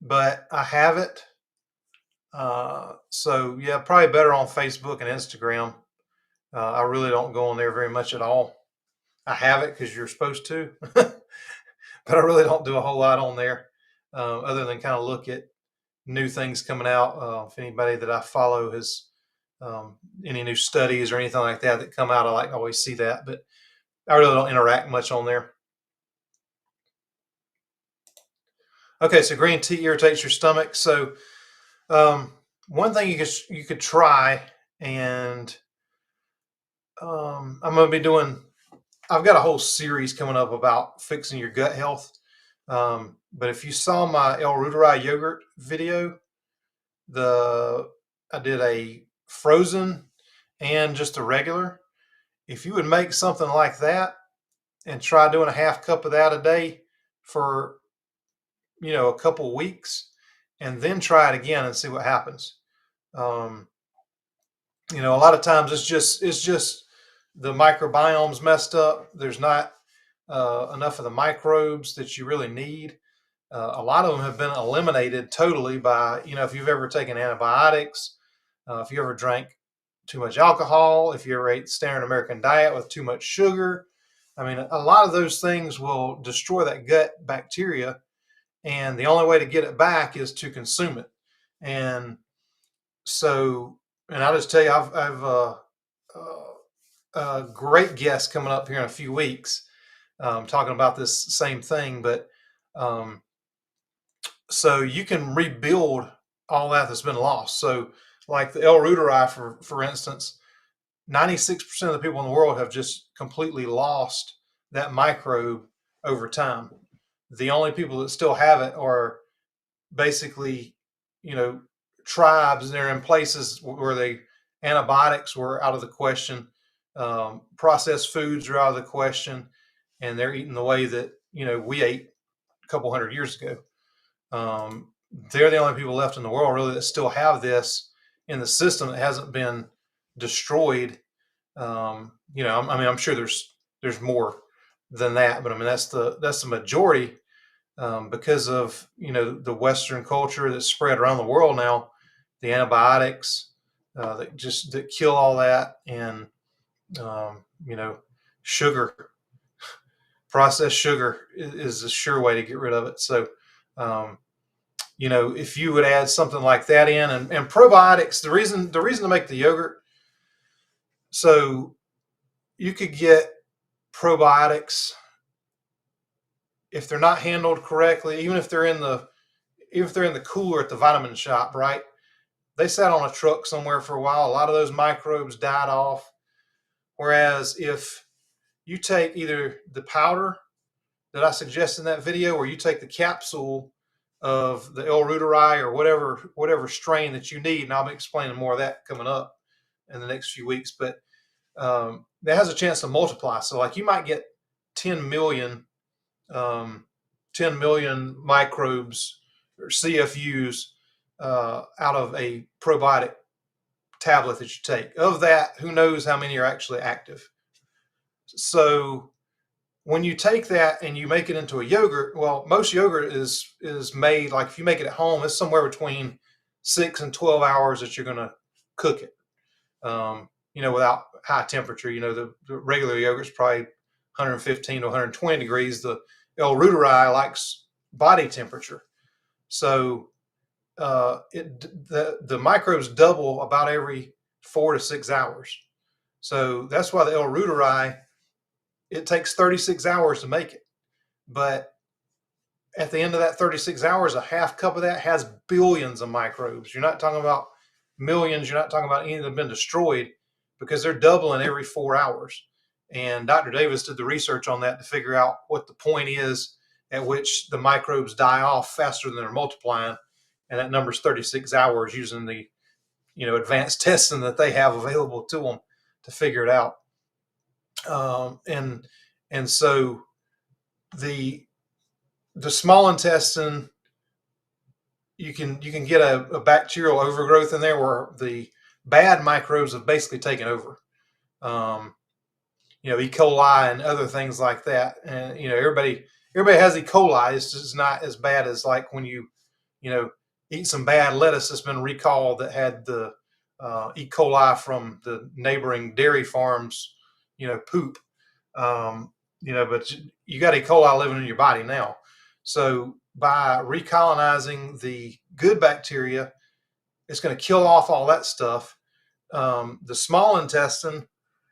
Speaker 1: but I have it. So yeah, probably better on Facebook and Instagram. I really don't go on there very much at all. I have it because you're supposed to, but I really don't do a whole lot on there, other than kind of look at new things coming out. If anybody that I follow has any new studies or anything like that come out, I like to always see that. But I really don't interact much on there. Okay, so green tea irritates your stomach. So one thing you could try, and I'm going to be doing. I've got a whole series coming up about fixing your gut health. But if you saw my L-Reuteri yogurt video, I did a frozen and just a regular. If you would make something like that and try doing a half cup of that a day for a couple of weeks, and then try it again and see what happens. Um, a lot of times it's just the microbiome's messed up. There's not enough of the microbes that you really need. A lot of them have been eliminated totally by, if you've ever taken antibiotics, if you ever drank too much alcohol, if you ever ate standard American diet with too much sugar. I mean, a lot of those things will destroy that gut bacteria. And the only way to get it back is to consume it. And so, and I'll just tell you, I've a great guest coming up here in a few weeks, talking about this same thing. But so you can rebuild all that's been lost. So, like the L-Reuteri, for instance, 96% of the people in the world have just completely lost that microbe over time. The only people that still have it are basically, tribes, and they're in places where antibiotics were out of the question, processed foods are out of the question, and they're eating the way that we ate a couple hundred years ago. They're the only people left in the world really that still have this in the system that hasn't been destroyed. I mean, I'm sure there's more than that, but I mean that's the majority, because of the Western culture that's spread around the world now, the antibiotics, that kill all that, and you know, sugar, processed sugar is a sure way to get rid of it. So, you know, if you would add something like that in, and probiotics, the reason to make the yogurt, so you could get probiotics if they're not handled correctly, even if they're in the cooler at the vitamin shop, right? They sat on a truck somewhere for a while. A lot of those microbes died off. Whereas if you take either the powder that I suggest in that video, or you take the capsule of the L-reuteri or whatever strain that you need, and I'll be explaining more of that coming up in the next few weeks. But that has a chance to multiply. So like you might get 10 million, 10 million microbes or CFUs out of a probiotic tablet that you take. Of that, who knows how many are actually active. So when you take that and you make it into a yogurt, well, most yogurt is made, like if you make it at home, it's somewhere between 6 and 12 hours that you're going to cook it. You know, without high temperature. You know, the regular yogurt's probably 115 to 120 degrees. The L-reuteri likes body temperature. So the microbes double about every 4 to 6 hours. So that's why the L-reuteri, it takes 36 hours to make it. But at the end of that 36 hours, a half cup of that has billions of microbes. You're not talking about millions. You're not talking about any that have been destroyed, because they're doubling every 4 hours. And Dr. Davis did the research on that to figure out what the point is at which the microbes die off faster than they're multiplying. And that number is 36 hours, using the, you know, advanced testing that they have available to them to figure it out. And so the small intestine, you can get a bacterial overgrowth in there where the bad microbes have basically taken over. You know, E. coli and other things like that. And you know, everybody has E. coli. It's just not as bad as like when you know, eat some bad lettuce that's been recalled that had the E. coli from the neighboring dairy farms, you know, poop. You know, but you got E. coli living in your body now. So by recolonizing the good bacteria, it's going to kill off all that stuff. The small intestine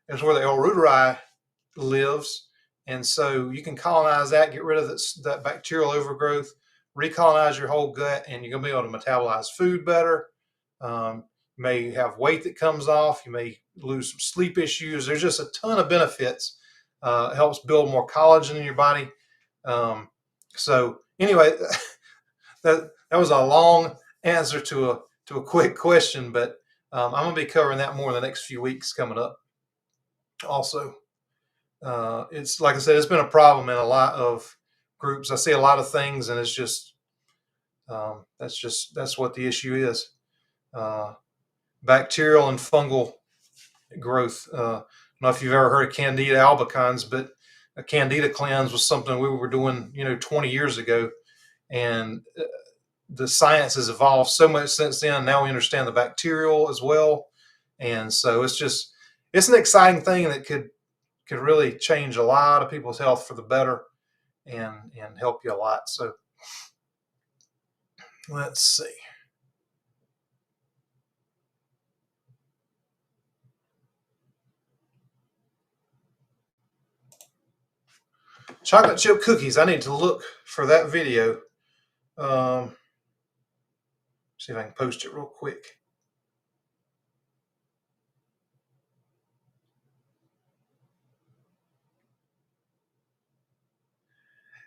Speaker 1: is where the L-reuteri lives. And so you can colonize that, get rid of that bacterial overgrowth, recolonize your whole gut, and you're going to be able to metabolize food better. You may have weight that comes off. You may lose some sleep issues. There's just a ton of benefits. It helps build more collagen in your body. So anyway, that was a long answer to a quick question, but I'm going to be covering that more in the next few weeks coming up. Also, it's like I said, it's been a problem in a lot of groups. I see a lot of things, and it's just that's what the issue is. Bacterial and fungal growth. I don't know if you've ever heard of Candida albicans, but a Candida cleanse was something we were doing, you know, 20 years ago, and the science has evolved so much since then. Now we understand the bacterial as well, and so it's an exciting thing that could really change a lot of people's health for the better, and help you a lot. So let's see. Chocolate chip cookies. I need to look for that video. See if I can post it real quick.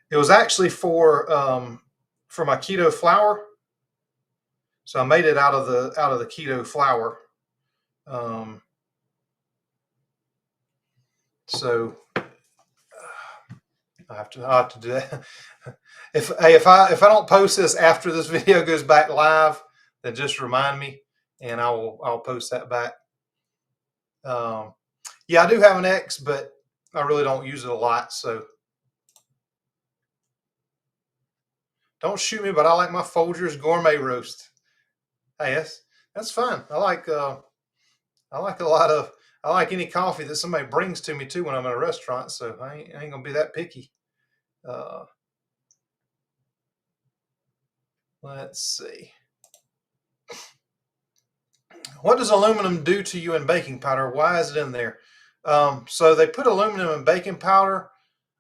Speaker 1: It was actually for my keto flour. So I made it out of the keto flour. So I'll have to do that. If I don't post this after this video goes back live, then just remind me, and I'll post that back. Yeah, I do have an X, but I really don't use it a lot. So don't shoot me, but I like my Folgers gourmet roast. Hey, that's fine. I like I like a lot of, I like any coffee that somebody brings to me too when I'm in a restaurant. So I ain't gonna be that picky. Uh, let's see. What does aluminum do to you in baking powder? Why is it in there? So they put aluminum in baking powder.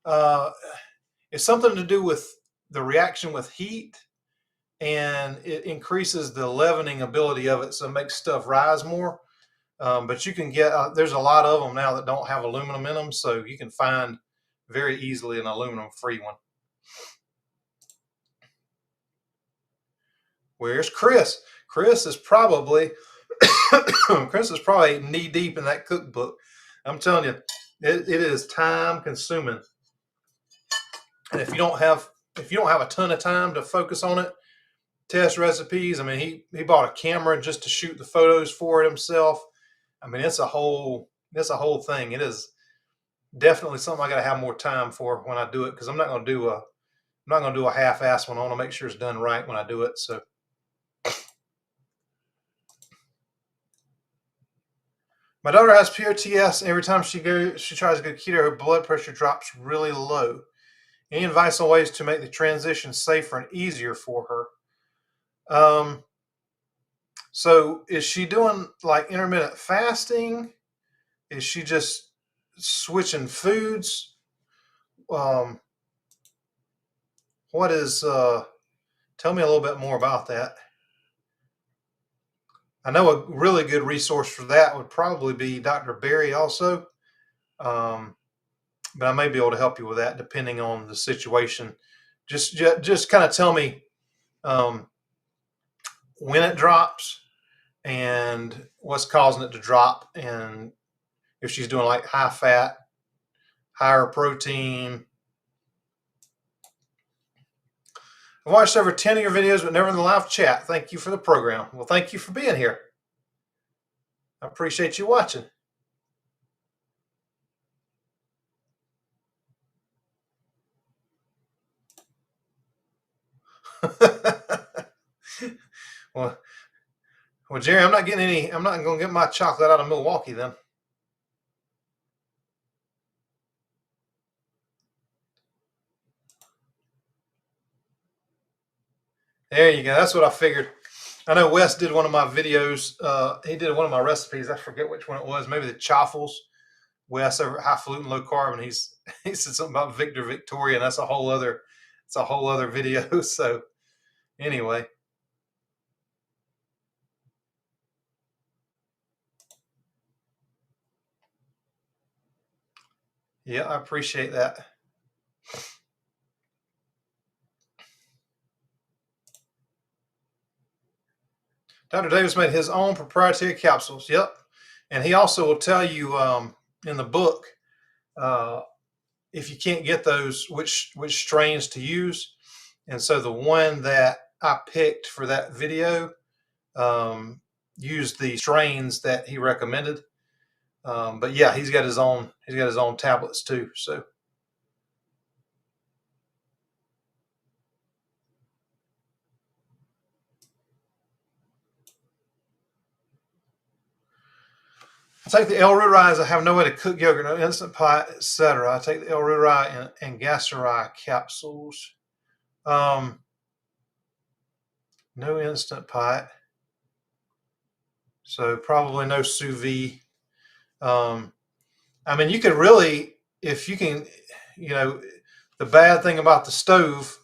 Speaker 1: Uh, it's something to do with the reaction with heat, and it increases the leavening ability of it, so it makes stuff rise more. But you can get, there's a lot of them now that don't have aluminum in them, so you can find very easily an aluminum free one. Where's Chris? Chris is probably Chris is probably knee deep in that cookbook. I'm telling you, it is time consuming. And if you don't have a ton of time to focus on it, test recipes. I mean, he bought a camera just to shoot the photos for it himself. I mean, it's a whole thing. It is definitely something I got to have more time for when I do it, because I'm not going to do a half-ass one. I want to make sure it's done right when I do it. So. My daughter has POTS, and every time she tries to go keto, her blood pressure drops really low. Any advice on ways to make the transition safer and easier for her? So is she doing like intermittent fasting? Is she just switching foods? What is? Tell me a little bit more about that. I know a really good resource for that would probably be Dr. Berry also. But I may be able to help you with that depending on the situation. Just kind of tell me when it drops and what's causing it to drop, and if she's doing like high fat, higher protein. I've watched over 10 of your videos, but never in the live chat. Thank you for the program. Well, thank you for being here. I appreciate you watching. well, Jerry, I'm not going to get my chocolate out of Milwaukee then. There you go. That's what I figured. I know Wes did one of my videos. He did one of my recipes. I forget which one it was. Maybe the chaffles. Wes over highfalutin low carb, and he said something about Victor Victoria, and that's a whole other video. So anyway, yeah, I appreciate that. Dr. Davis made his own proprietary capsules. Yep. And he also will tell you in the book if you can't get those, which strains to use. And so the one that I picked for that video used the strains that he recommended. But yeah, he's got his own tablets too. So. I take the L-Reuteri. I have no way to cook yogurt, no instant pot, etc. I take the L-Reuteri and Gasteri capsules. No instant pot, so probably no sous vide. I mean, you could really, if you can, the bad thing about the stove,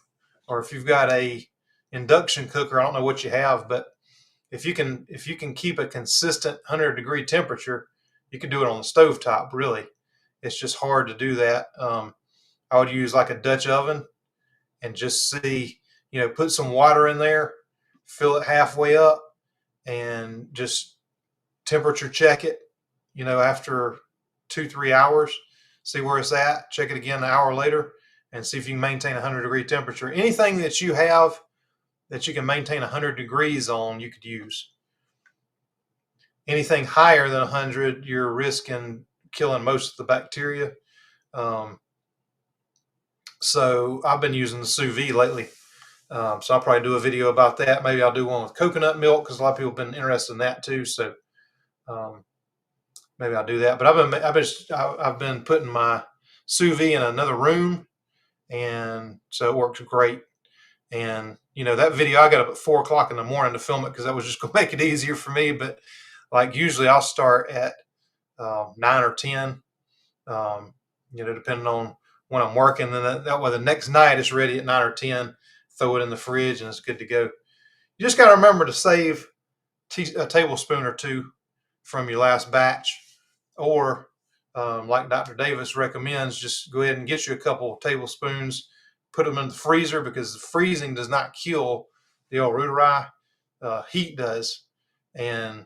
Speaker 1: or if you've got a induction cooker, I don't know what you have, but if you can keep a consistent 100-degree temperature, you can do it on the stovetop. Really, it's just hard to do that. I would use like a Dutch oven and just see, put some water in there, fill it halfway up, and just temperature check it. After 2-3 hours, see where it's at. Check it again an hour later, and see if you can maintain 100-degree temperature. Anything that you have that you can maintain 100 degrees on, you could use. Anything higher than 100, you're risking killing most of the bacteria. So I've been using the sous vide lately. So I'll probably do a video about that. Maybe I'll do one with coconut milk, because a lot of people have been interested in that too. So maybe I'll do that. But I've been putting my sous vide in another room, and so it works great. And that video, I got up at 4 o'clock in the morning to film it because that was just going to make it easier for me. But like usually, I'll start at 9 or 10, depending on when I'm working. Then that way, the next night it's ready at 9 or 10. Throw it in the fridge, and it's good to go. You just got to remember to save a tablespoon or two from your last batch, or like Dr. Davis recommends, just go ahead and get you a couple of tablespoons, put them in the freezer, because the freezing does not kill the L-reuteri, heat does. And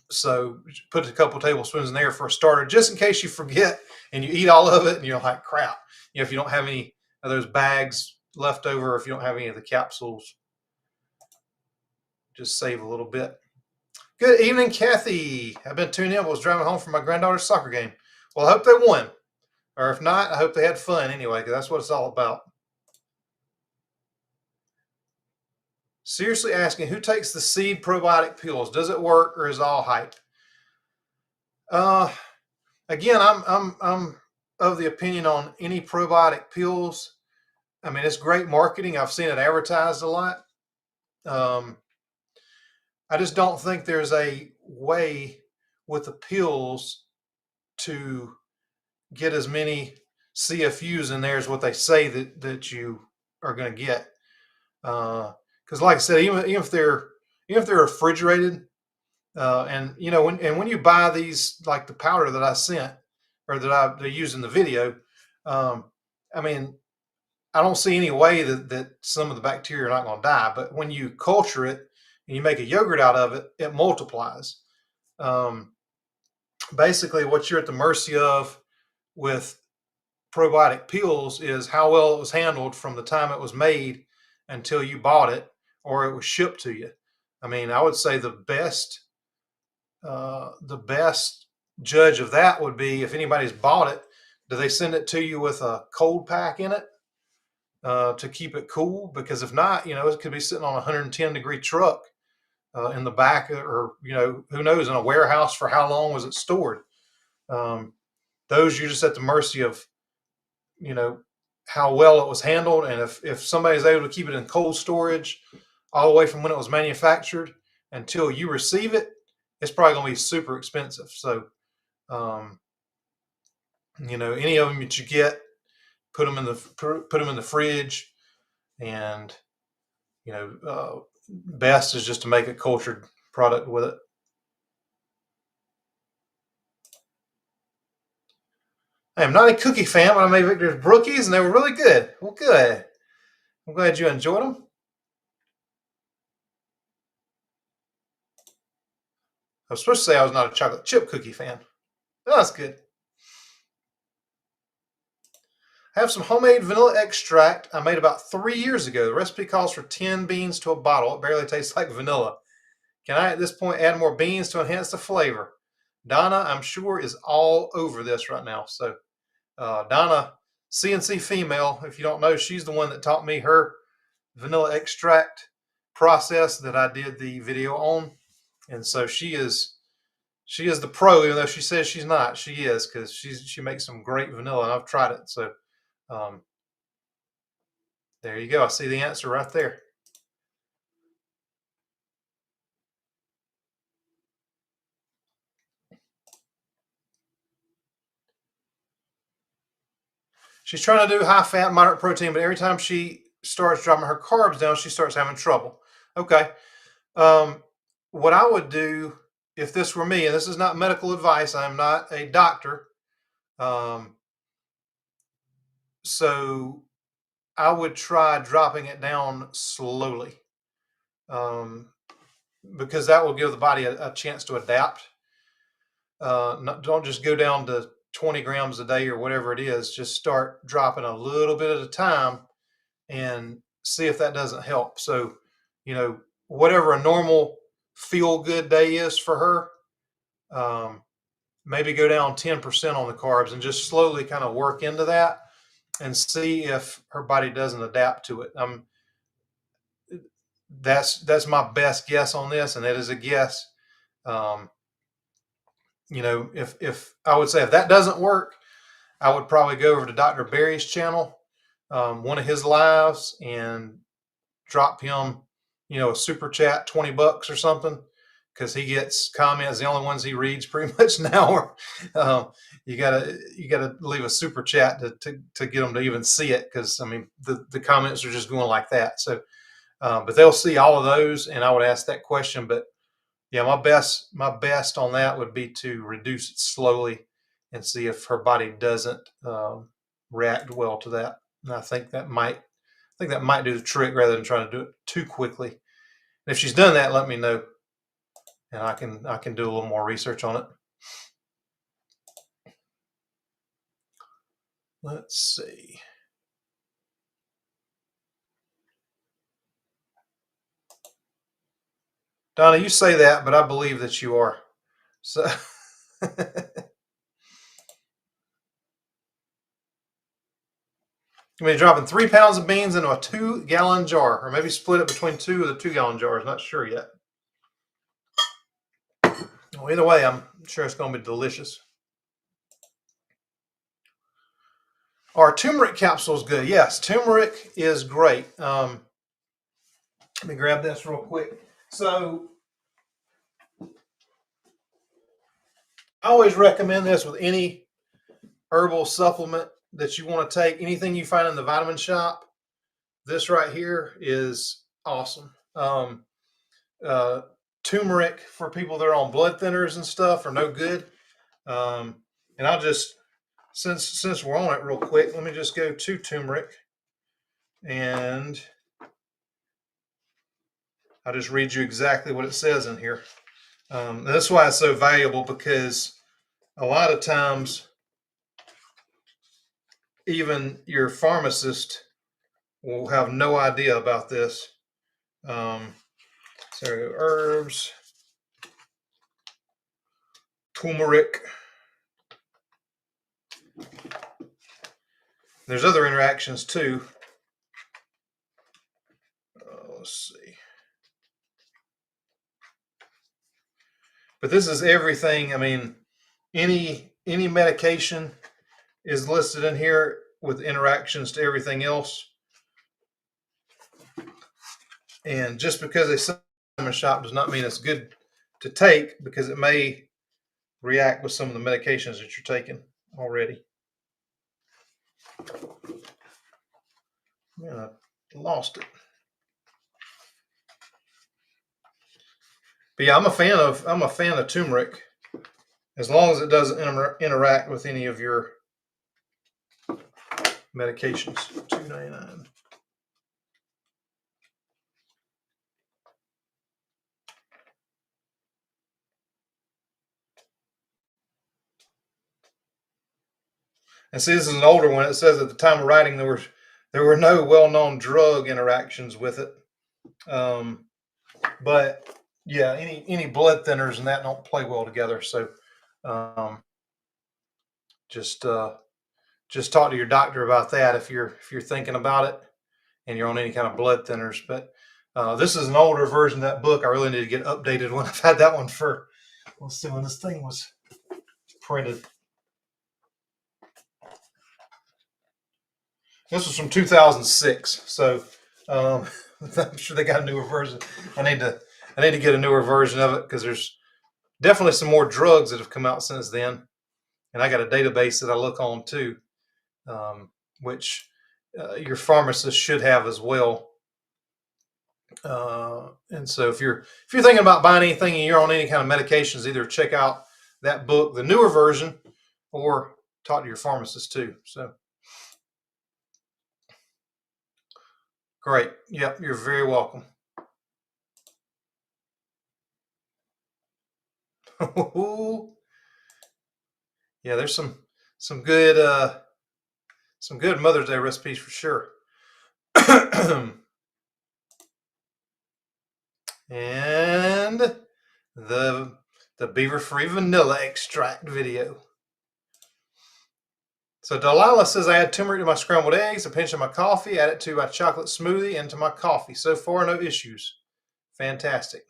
Speaker 1: so put a couple of tablespoons in there for a starter, just in case you forget and you eat all of it and you're like, crap. If you don't have any of those bags left over, if you don't have any of the capsules, just save a little bit. Good evening, Kathy. I've been tuning in. I was driving home from my granddaughter's soccer game. Well, I hope they won. Or if not, I hope they had fun anyway, because that's what it's all about. Seriously asking, who takes the seed probiotic pills? Does it work, or is it all hype? Again, I'm of the opinion on any probiotic pills. I mean, it's great marketing. I've seen it advertised a lot. I just don't think there's a way with the pills to get as many CFUs in there as what they say that you are going to get. Because, like I said, even if they're refrigerated, and when you buy these, like the powder that I sent or that they use in the video, I mean, I don't see any way that some of the bacteria are not going to die. But when you culture it and you make a yogurt out of it, it multiplies. Basically, what you're at the mercy of with probiotic pills is how well it was handled from the time it was made until you bought it or it was shipped to you. I mean, I would say the best judge of that would be if anybody's bought it, do they send it to you with a cold pack in it to keep it cool? Because if not, it could be sitting on a 110-degree truck in the back, or who knows, in a warehouse for how long was it stored. Those you're just at the mercy of how well it was handled, and if somebody's able to keep it in cold storage all the way from when it was manufactured until you receive it, it's probably going to be super expensive. So any of them that you get, put them in the fridge, and best is just to make a cultured product with it. I am not a cookie fan, but I made Victor's brookies, and they were really good. Well, good. I'm glad you enjoyed them. I was supposed to say I was not a chocolate chip cookie fan. Oh, that's good. I have some homemade vanilla extract I made about 3 years ago. The recipe calls for 10 beans to a bottle. It barely tastes like vanilla. Can I, at this point, add more beans to enhance the flavor? Donna, I'm sure, is all over this right now. So, Donna, CNC female, if you don't know, she's the one that taught me her vanilla extract process that I did the video on. And so she is the pro, even though she says she's not. She is, because she makes some great vanilla, and I've tried it. So there you go. I see the answer right there. She's trying to do high fat, moderate protein, but every time she starts dropping her carbs down, she starts having trouble. Okay. What I would do if this were me, and this is not medical advice, I'm not a doctor. So I would try dropping it down slowly, because that will give the body a chance to adapt. Don't just go down to 20 grams a day or whatever it is. Just start dropping a little bit at a time and see if that doesn't help. So, whatever a normal feel good day is for her, maybe go down 10% on the carbs and just slowly kind of work into that and see if her body doesn't adapt to it. That's my best guess on this, and it is a guess. you know, if I would say if that doesn't work, I would probably go over to Dr. Barry's channel, one of his lives, and drop him, you know, a super chat, $20 or something, because he gets comments. The only ones he reads pretty much now are, you gotta leave a super chat to get them to even see it, because I mean the comments are just going like that. So, but they'll see all of those, and I would ask that question. But yeah, my best on that would be to reduce it slowly and see if her body doesn't react well to that. And I think that might do the trick rather than trying to do it too quickly. And if she's done that, let me know, and I can do a little more research on it. Let's see. Donna, you say that, but I believe that you are. So I mean, dropping 3 pounds of beans into a 2-gallon jar, or maybe split it between two of the 2-gallon jars. Not sure yet. Well, either way, I'm sure it's going to be delicious. Our turmeric capsule is good. Yes, turmeric is great. Let me grab this real quick. So I always recommend this with any herbal supplement that you want to take. Anything you find in the vitamin shop, this right here is awesome. Uh, Turmeric for people that are on blood thinners and stuff are no good. And I'll just, since we're on it real quick, let me just go to turmeric, and I'll just read you exactly what it says in here. And that's why it's so valuable, because a lot of times even your pharmacist will have no idea about this. So herbs, turmeric. There's other interactions too. Let's see. But this is everything. I mean, any medication is listed in here with interactions to everything else. And just because they sell them in a shop does not mean it's good to take, because it may react with some of the medications that you're taking already. Yeah, I lost it. But yeah, I'm a fan of turmeric, as long as it doesn't interact with any of your medications. $2.99. And see, this is an older one. It says at the time of writing there were no well-known drug interactions with it. But yeah, any blood thinners and that don't play well together. So just talk to your doctor about that if you're thinking about it and you're on any kind of blood thinners. But this is an older version of that book. I really need to get updated when I've had that one for, let's see, when this thing was printed. This was from 2006, so I'm sure they got a newer version. I need to get a newer version of it, because there's definitely some more drugs that have come out since then, and I got a database that I look on too, which your pharmacist should have as well. And so if you're thinking about buying anything and you're on any kind of medications, either check out that book, the newer version, or talk to your pharmacist too. So. Great. Yep, you're very welcome. Yeah, there's some good Mother's Day recipes for sure. And the beaver-free vanilla extract video. So Delilah says, I add turmeric to my scrambled eggs, a pinch of my coffee, add it to my chocolate smoothie and to my coffee. So far, no issues. Fantastic.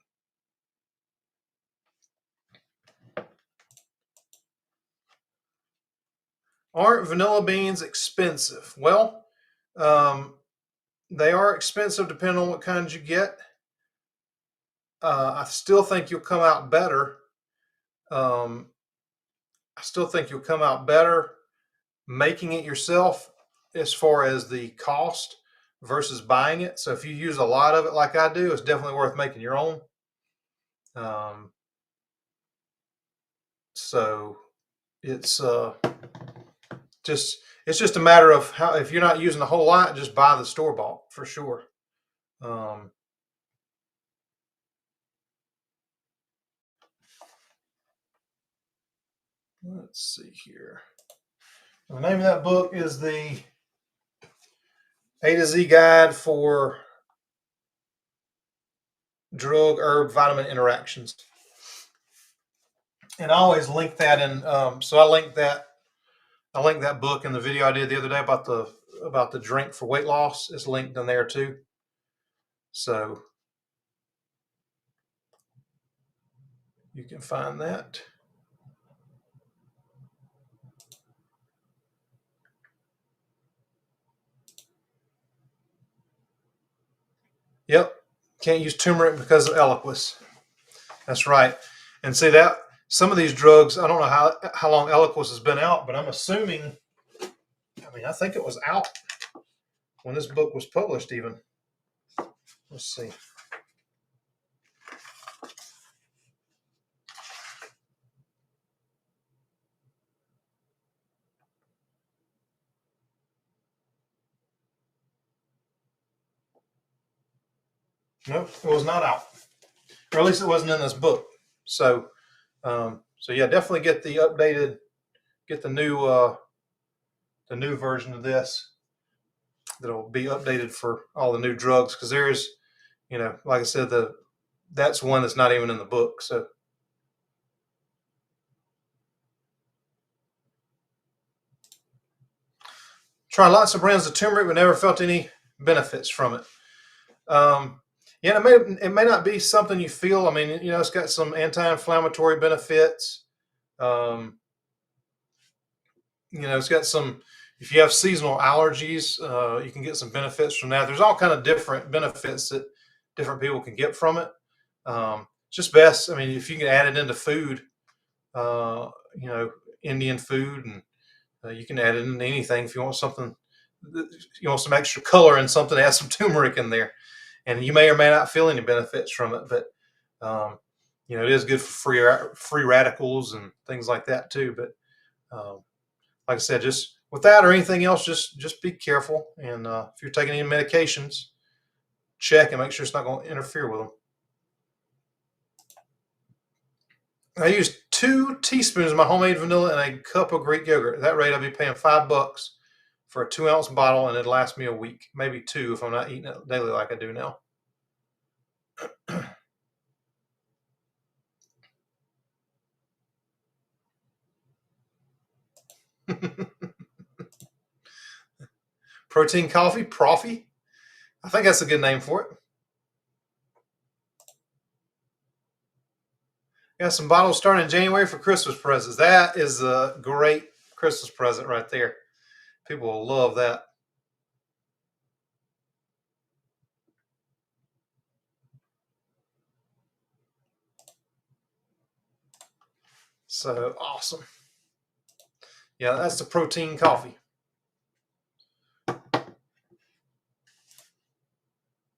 Speaker 1: Aren't vanilla beans expensive? Well, um, they are expensive depending on what kinds you get. I still think you'll come out better. Um, I still think you'll come out better making it yourself as far as the cost versus buying it. So if you use a lot of it like I do, it's definitely worth making your own. Um, so it's just it's just a matter of how, if you're not using a whole lot, just buy the store bought for sure. Um, let's see here. The name of that book is the A to Z Guide for Drug Herb Vitamin Interactions. And I always link that in. So I linked that book in the video I did the other day about the drink for weight loss. It's linked in there too. So you can find that. Yep. Can't use turmeric because of Eliquis. That's right. And see that some of these drugs, I don't know how long Eliquis has been out, but I'm assuming, I think it was out when this book was published even. Let's see. Nope, it was not out. Or at least it wasn't in this book. So yeah, definitely get the updated, get the new version of this that'll be updated for all the new drugs, because there's, like I said, that's one that's not even in the book. So try lots of brands of turmeric, but never felt any benefits from it. Yeah, it may not be something you feel. It's got some anti-inflammatory benefits. It's got some. If you have seasonal allergies, you can get some benefits from that. There's all kind of different benefits that different people can get from it. It's just best. If you can add it into food, uh, Indian food, and you can add it into anything. If you want something, you want some extra color in something, add some turmeric in there, and you may or may not feel any benefits from it. But it is good for free radicals and things like that too. But like I said, just with that or anything else, just be careful. And if you're taking any medications, check and make sure it's not going to interfere with them. I use 2 teaspoons of my homemade vanilla in a cup of Greek yogurt. At that rate, I'll be paying $5 for a 2-ounce bottle, and it'd last me a week, maybe 2 if I'm not eating it daily like I do now. Protein coffee, Profi. I think that's a good name for it. Got some bottles starting in January for Christmas presents. That is a great Christmas present right there. People will love that. So awesome. Yeah, that's the protein coffee.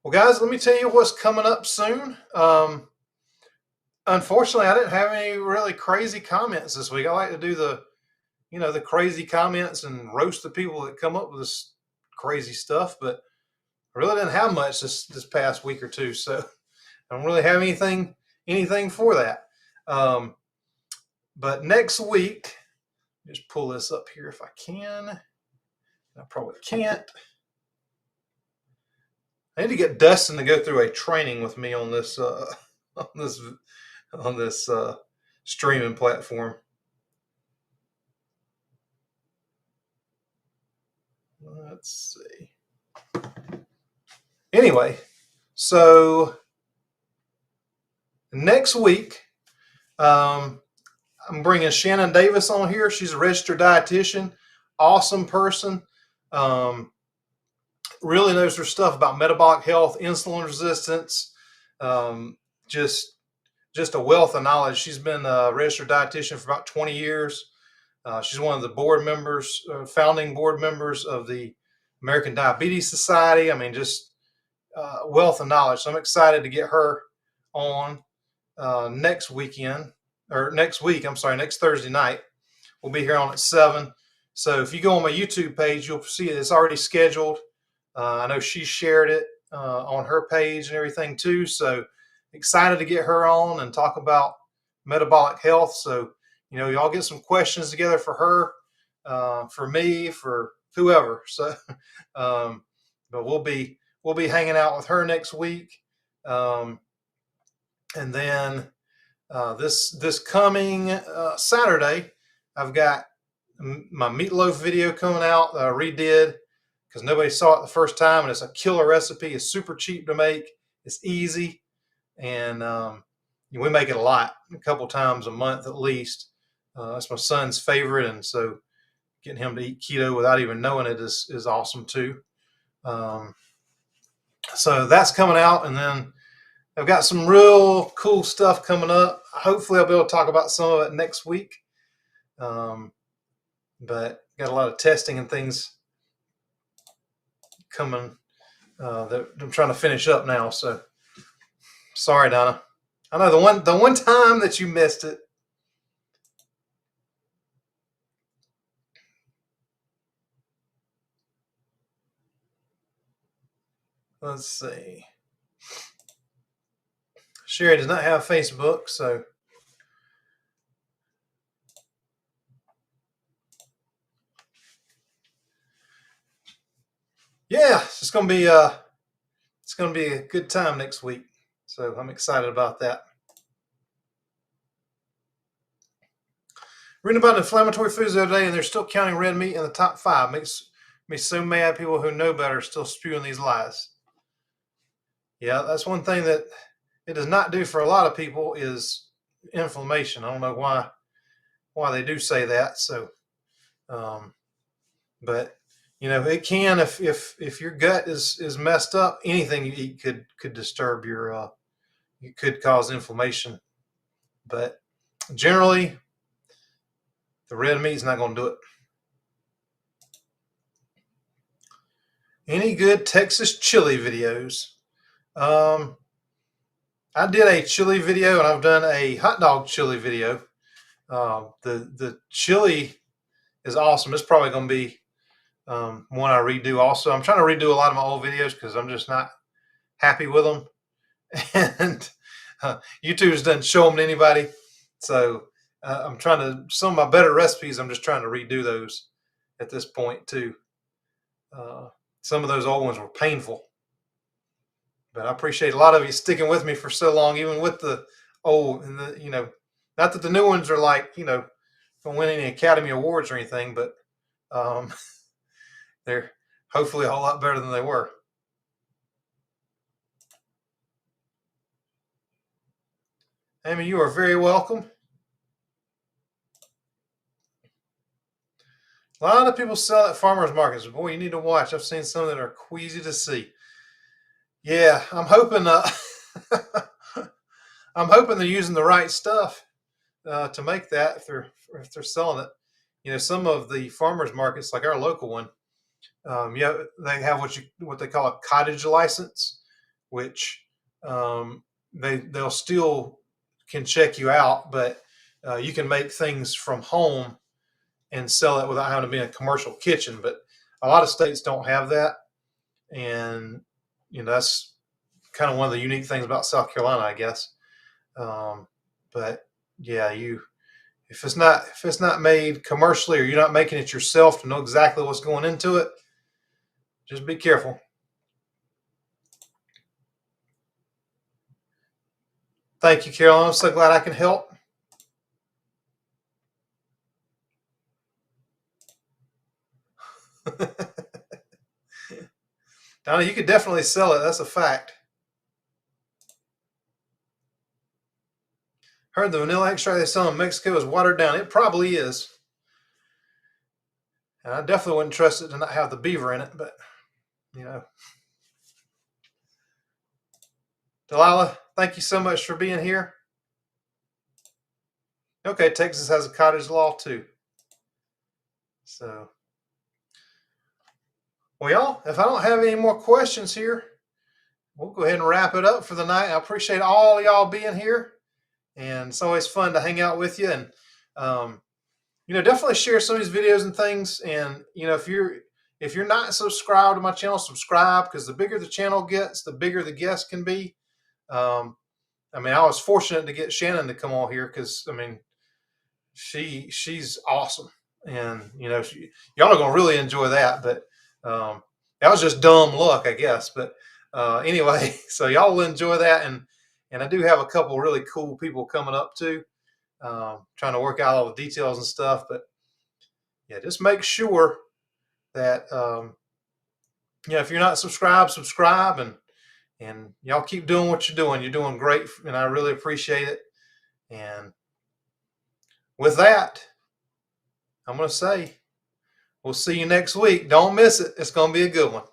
Speaker 1: Well, guys, let me tell you what's coming up soon. Unfortunately, I didn't have any really crazy comments this week. I like to do the crazy comments and roast the people that come up with this crazy stuff, but I really didn't have much this past week or two. So I don't really have anything for that. But next week, just pull this up here if I can. I probably can't. I need to get Dustin to go through a training with me on this on this streaming platform. Let's see. Anyway, so next week, I'm bringing Shannon Davis on here. She's a registered dietitian. awesome person. Really knows her stuff about metabolic health, insulin resistance, um, just just a wealth of knowledge. She's been a registered dietitian for about 20 years. She's one of the board members, founding board members of the American Diabetes Society. I mean, just wealth of knowledge. So I'm excited to get her on next weekend, or next week. I'm sorry, next Thursday night. We'll be here on at 7. So if you go on my YouTube page, you'll see it's already scheduled. I know she shared it on her page and everything too. So excited to get her on and talk about metabolic health. So, y'all get some questions together for her, for me, for whoever. So, but we'll be hanging out with her next week. And then this coming Saturday, I've got my meatloaf video coming out that I redid because nobody saw it the first time, and it's a killer recipe. It's super cheap to make. It's easy, and we make it a couple times a month at least. That's my son's favorite, and so getting him to eat keto without even knowing it is awesome too. So that's coming out, and then I've got some real cool stuff coming up. Hopefully I'll be able to talk about some of it next week. But got a lot of testing and things coming that I'm trying to finish up now. So sorry, Donna. I know the one time that you missed it. Let's see. Sherry does not have Facebook, so yeah, it's gonna be a good time next week. So I'm excited about that. Reading about inflammatory foods the other day, and they're still counting red meat in the top 5. Makes me so mad. People who know better are still spewing these lies. Yeah, that's one thing that it does not do for a lot of people is inflammation. I don't know why they do say that. So, but it can if your gut is messed up. Anything you eat could disturb your you could cause inflammation. But generally, the red meat is not going to do it. Any good Texas chili videos? I did a chili video, and I've done a hot dog chili video. The chili is awesome. It's probably going to be one I redo also. I'm trying to redo a lot of my old videos because I'm just not happy with them. And YouTube doesn't show them to anybody. So I'm trying to, some of my better recipes, I'm just trying to redo those at this point too. Some of those old ones were painful. But I appreciate a lot of you sticking with me for so long, even with the old, and not that the new ones are like, don't win any Academy Awards or anything, but they're hopefully a whole lot better than they were. Amy, you are very welcome. A lot of people sell at farmers markets. Boy, you need to watch. I've seen some that are queasy to see. Yeah, I'm hoping I'm hoping they're using the right stuff to make that if they're selling it. Some of the farmers markets, like our local one, they have what they call a cottage license, which they'll still can check you out, but you can make things from home and sell it without having to be in a commercial kitchen. But a lot of states don't have that, and that's kind of one of the unique things about South Carolina, I guess. But yeah, if it's not made commercially, or you're not making it yourself to know exactly what's going into it, just be careful. Thank you, Carolyn. I'm so glad I can help. Donna, you could definitely sell it. That's a fact. Heard the vanilla extract they sell in Mexico is watered down. It probably is. And I definitely wouldn't trust it to not have the beaver in it, but you know. Delilah, thank you so much for being here. Okay, Texas has a cottage law too. So, well, y'all, if I don't have any more questions here, we'll go ahead and wrap it up for the night. I appreciate all of y'all being here, and it's always fun to hang out with you. And definitely share some of these videos and things. And if you're not subscribed to my channel, subscribe, because the bigger the channel gets, the bigger the guests can be. I was fortunate to get Shannon to come on here because she's awesome, and y'all are gonna really enjoy that. But that was just dumb luck, I guess. But anyway, so y'all will enjoy that, and I do have a couple really cool people coming up too, trying to work out all the details and stuff. But yeah, just make sure that if you're not subscribed, subscribe, and y'all keep doing what you're doing. You're doing great, and I really appreciate it. And with that, I'm going to say we'll see you next week. Don't miss it. It's going to be a good one.